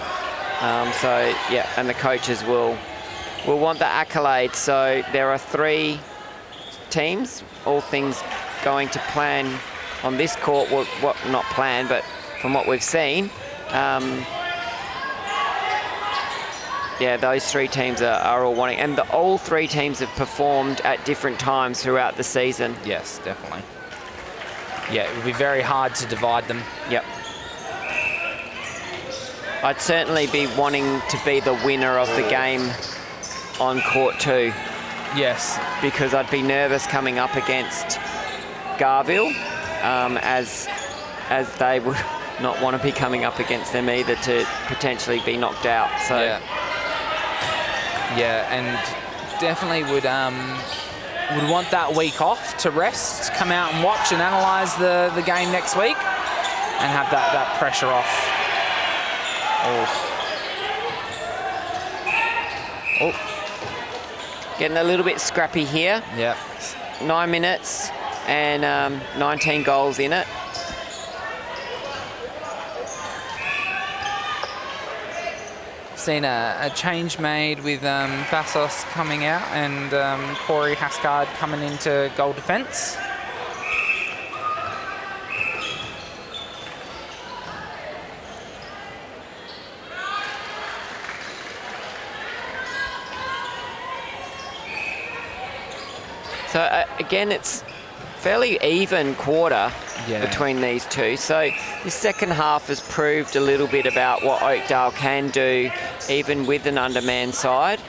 B: And the coaches will want the accolade. So there are 3 teams, all things going to plan on this court. What not plan, but from what we've seen, those 3 teams are all wanting, and all 3 teams have performed at different times throughout the season.
A: Yes, definitely. Yeah, it would be very hard to divide them.
B: Yep. I'd certainly be wanting to be the winner of the game on court 2.
A: Yes.
B: Because I'd be nervous coming up against Garville, as they would not want to be coming up against them either, to potentially be knocked out. So
A: and definitely would want that week off to rest, come out and watch and analyse the game next week, and have that pressure off. Oh,
B: Getting a little bit scrappy here.
A: yep.
B: 9 minutes and 19 goals in it.
A: Seen a change made with Vassos coming out and Corey Hascard coming into goal defence.
B: So again, it's fairly even quarter
A: Yeah.
B: between these two. So the second half has proved a little bit about what Oakdale can do, even with an undermanned side.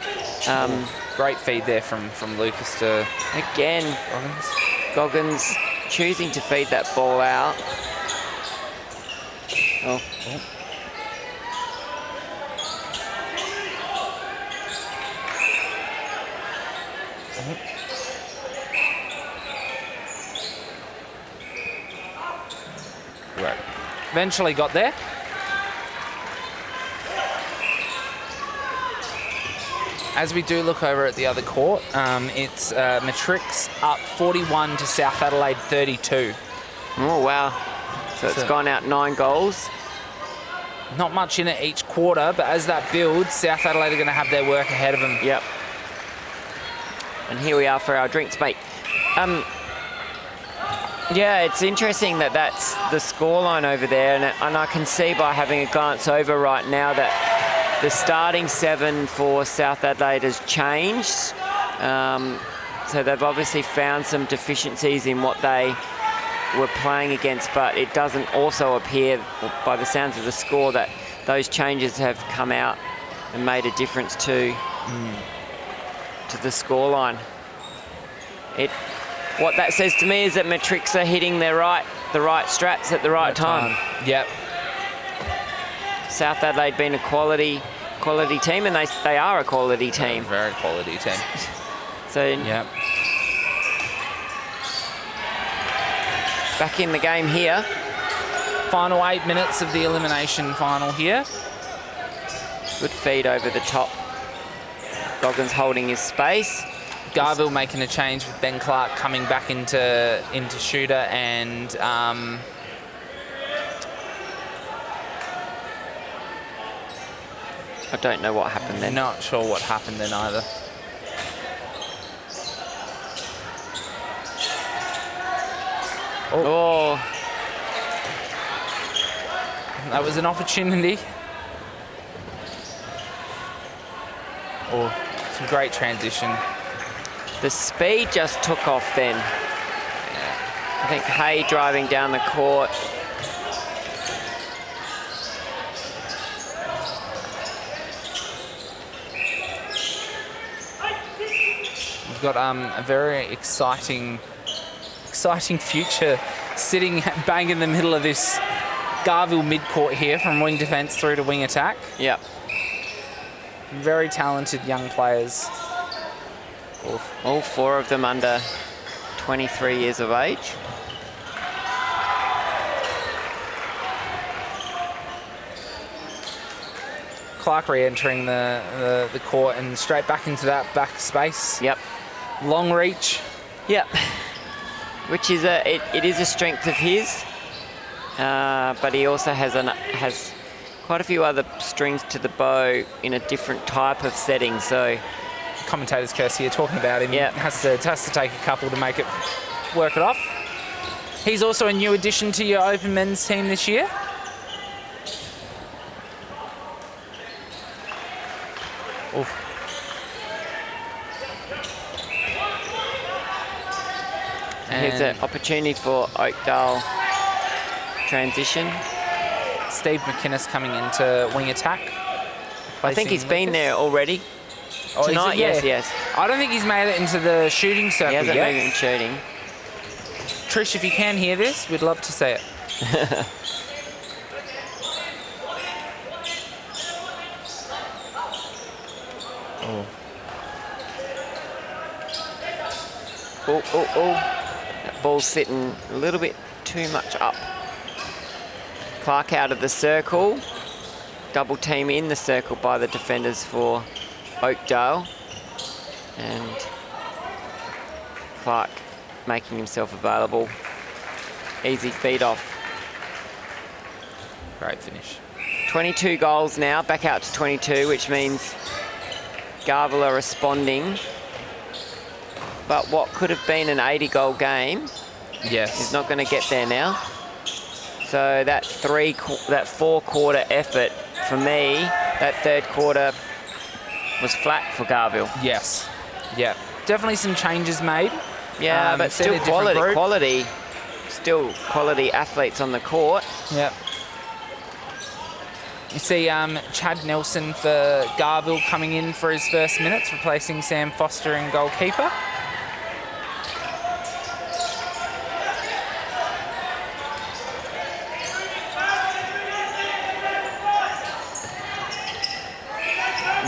A: Great feed there from Lucas to
B: Again,
A: Goggins.
B: Goggins choosing to feed that ball out. Oh,
A: Right. Eventually got there. As we do look over at the other court, it's Matrix up 41 to South Adelaide 32.
B: oh wow. So it's gone out 9 goals.
A: Not much in it each quarter, but as that builds, South Adelaide are going to have their work ahead of them.
B: Yep. And here we are for our drinks, mate. Yeah, it's interesting that that's the scoreline over there, and I can see by having a glance over right now that the starting 7 for South Adelaide has changed. So they've obviously found some deficiencies in what they were playing against, but it doesn't also appear, by the sounds of the score, that those changes have come out and made a difference to the scoreline. What that says to me is that Matrix are hitting the right strats at the right time.
A: Yep.
B: South Adelaide being a quality team, and they are a quality team.
A: Very quality team.
B: So
A: Yep.
B: back in the game here.
A: Final 8 minutes of the elimination final here.
B: Good feed over the top. Goggins holding his space.
A: Garville making a change with Ben Clark coming back into shooter, and
B: I don't know what happened then.
A: not sure what happened then either.
B: Oh,
A: That was an opportunity. Oh, some great transition.
B: the speed just took off then. I think Hay driving down the court.
A: We've got a very exciting future sitting bang in the middle of this Garville mid-court here, from wing defence through to wing attack.
B: Yep.
A: Very talented young players. Oof.
B: All 4 of them under 23 years of age.
A: Clark re-entering the court and straight back into that back space.
B: Yep.
A: Long reach.
B: Yep. Which is it is a strength of his, but he also has quite a few other strings to the bow in a different type of setting. So
A: Commentator's curse here talking about him.
B: Yep.
A: Has to take a couple to make it work it off. He's also a new addition to your Open men's team this year. Oof.
B: here's an opportunity for Oakdale transition.
A: Steve McInnes coming into wing attack.
B: I think he's been there already.
A: Oh,
B: Tonight, yes.
A: I don't think he's made it into the shooting circle
B: He hasn't
A: yet.
B: moved in shooting.
A: Trish, if you can hear this, we'd love to see it.
B: Oh. That ball's sitting a little bit too much up. Clark out of the circle. Double team in the circle by the defenders for Oakdale. And Clark making himself available. Easy feed off.
A: Great finish.
B: 22 goals now, back out to 22, which means Garville are responding. But what could have been an 80-goal game
A: Yes.
B: is not going to get there now. So that four-quarter effort, for me, that third quarter was flat for Garville.
A: Yes. Yeah. Definitely some changes made.
B: Yeah, but
A: set a
B: still
A: different group.
B: still quality athletes on the court.
A: Yep. You see Chad Nelson for Garville coming in for his first minutes, replacing Sam Foster in goalkeeper.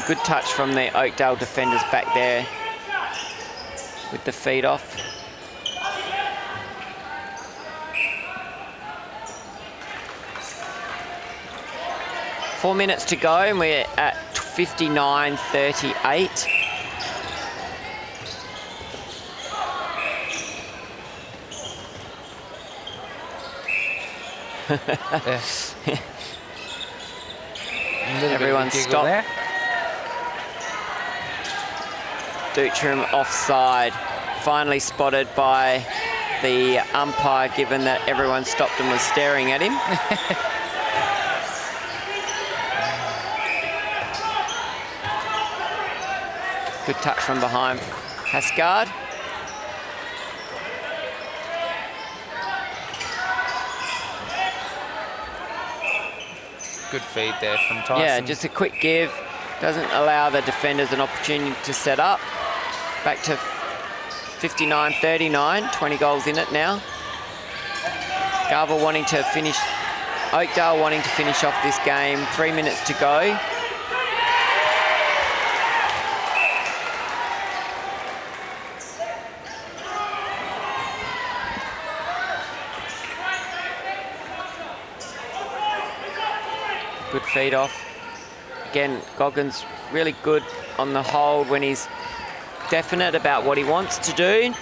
B: Good touch from the Oakdale defenders back there with the feed off. Four minutes to go and we're at 59-38. Everyone stop.
A: There.
B: Dutram offside, finally spotted by the umpire, given that everyone stopped and was staring at him. Good touch from behind Hascard.
A: Good feed there from Tyson.
B: Yeah, just a quick give. Doesn't allow the defenders an opportunity to set up. Back to 59-39, 20 goals in it now. Garville wanting to finish, Oakdale wanting to finish off this game. 3 minutes to go. Good feed off. Again, Goggins really good on the hold when he's definite about what he wants to do.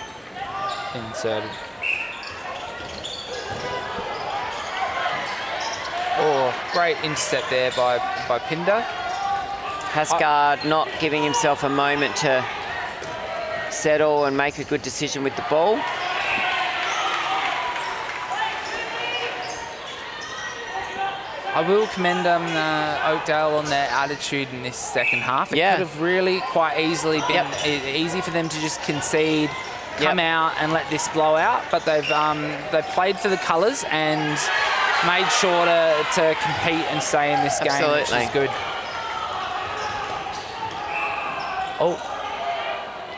A: Inserted. Oh, great intercept there by Pinder.
B: Hascard not giving himself a moment to settle and make a good decision with the ball.
A: I will commend Oakdale on their attitude in this second half. It
B: Yeah.
A: could have really quite easily been easy for them to just concede, come out and let this blow out, but they've played for the colours and made sure to compete and stay in this game, which is good.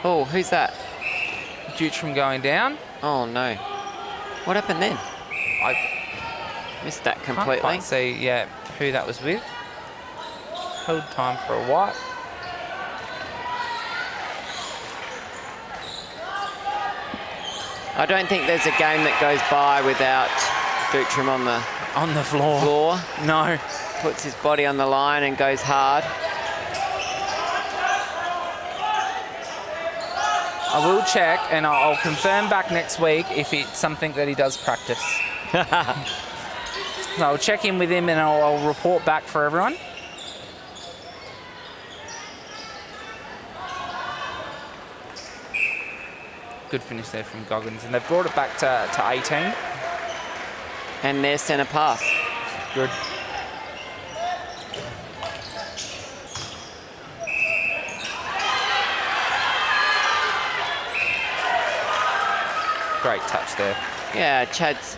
B: Oh, who's that?
A: Dutram going down.
B: Oh no. What happened then?
A: I
B: Missed that
A: can't
B: completely.
A: quite see who that was with. Held time for a wipe.
B: I don't think there's a game that goes by without Dutram on the floor.
A: No.
B: Puts his body on the line and goes hard.
A: I will check and I'll confirm back next week if it's something that he does practice. So I'll check in with him and I'll report back for everyone. Good finish there from Goggins, and they've brought it back to 18.
B: And their centre pass.
A: Good. Great touch there.
B: Yeah, Chad's.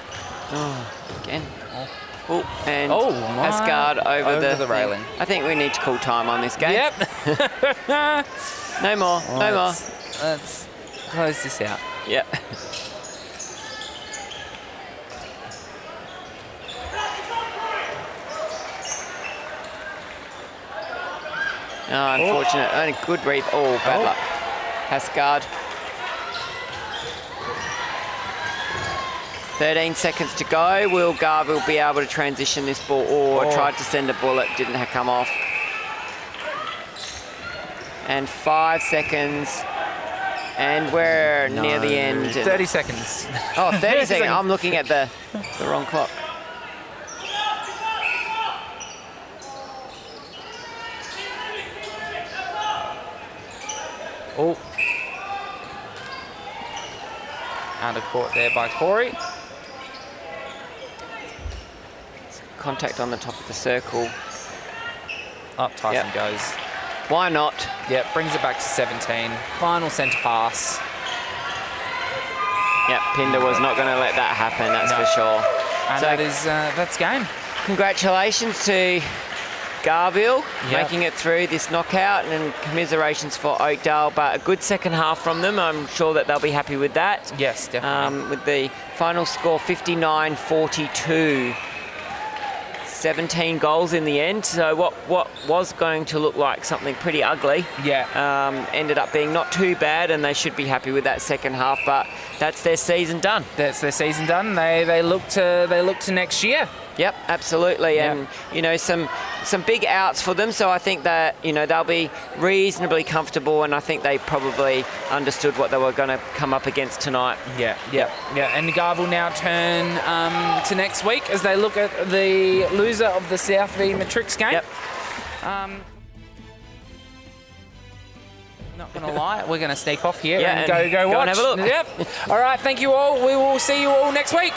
B: Oh, again. Oh, and
A: my.
B: Hascard over the
A: the railing.
B: I think we need to call time on this game.
A: Yep.
B: No more. No more.
A: Let's close this out.
B: Yep. Oh, unfortunate. Only good read. Oh, bad luck. Hascard. 13 seconds to go. Will Garville be able to transition this ball? Or tried to send a bullet, didn't come off. and 5 seconds. And we're near the end.
A: 30 seconds.
B: Oh, 30 seconds. I'm looking at the wrong clock.
A: Oh. Out of court there by Corey.
B: Contact on the top of the circle.
A: Up Tyson goes.
B: Why not?
A: Yep, brings it back to 17. Final centre pass.
B: Yep, Pinder was not going to let that happen, that's for sure.
A: And so that's game.
B: Congratulations to Garville making it through this knockout, and commiserations for Oakdale, but a good second half from them. I'm sure that they'll be happy with that.
A: Yes, definitely.
B: With the final score 59-42. 17 goals in the end, so what was going to look like something pretty ugly ended up being not too bad, and they should be happy with that second half, but that's their season done.
A: That's their season done. They look to next year.
B: Yep, absolutely. And you know, some big outs for them, so I think that, you know, they'll be reasonably comfortable, and I think they probably understood what they were going to come up against tonight.
A: Yeah. And Garville now turn to next week as they look at the loser of the South v Matrix game.
B: Yep.
A: Not going to lie, we're going to sneak off here
B: and
A: go watch.
B: and have a look.
A: Yep. All right, thank you all. We will see you all next week.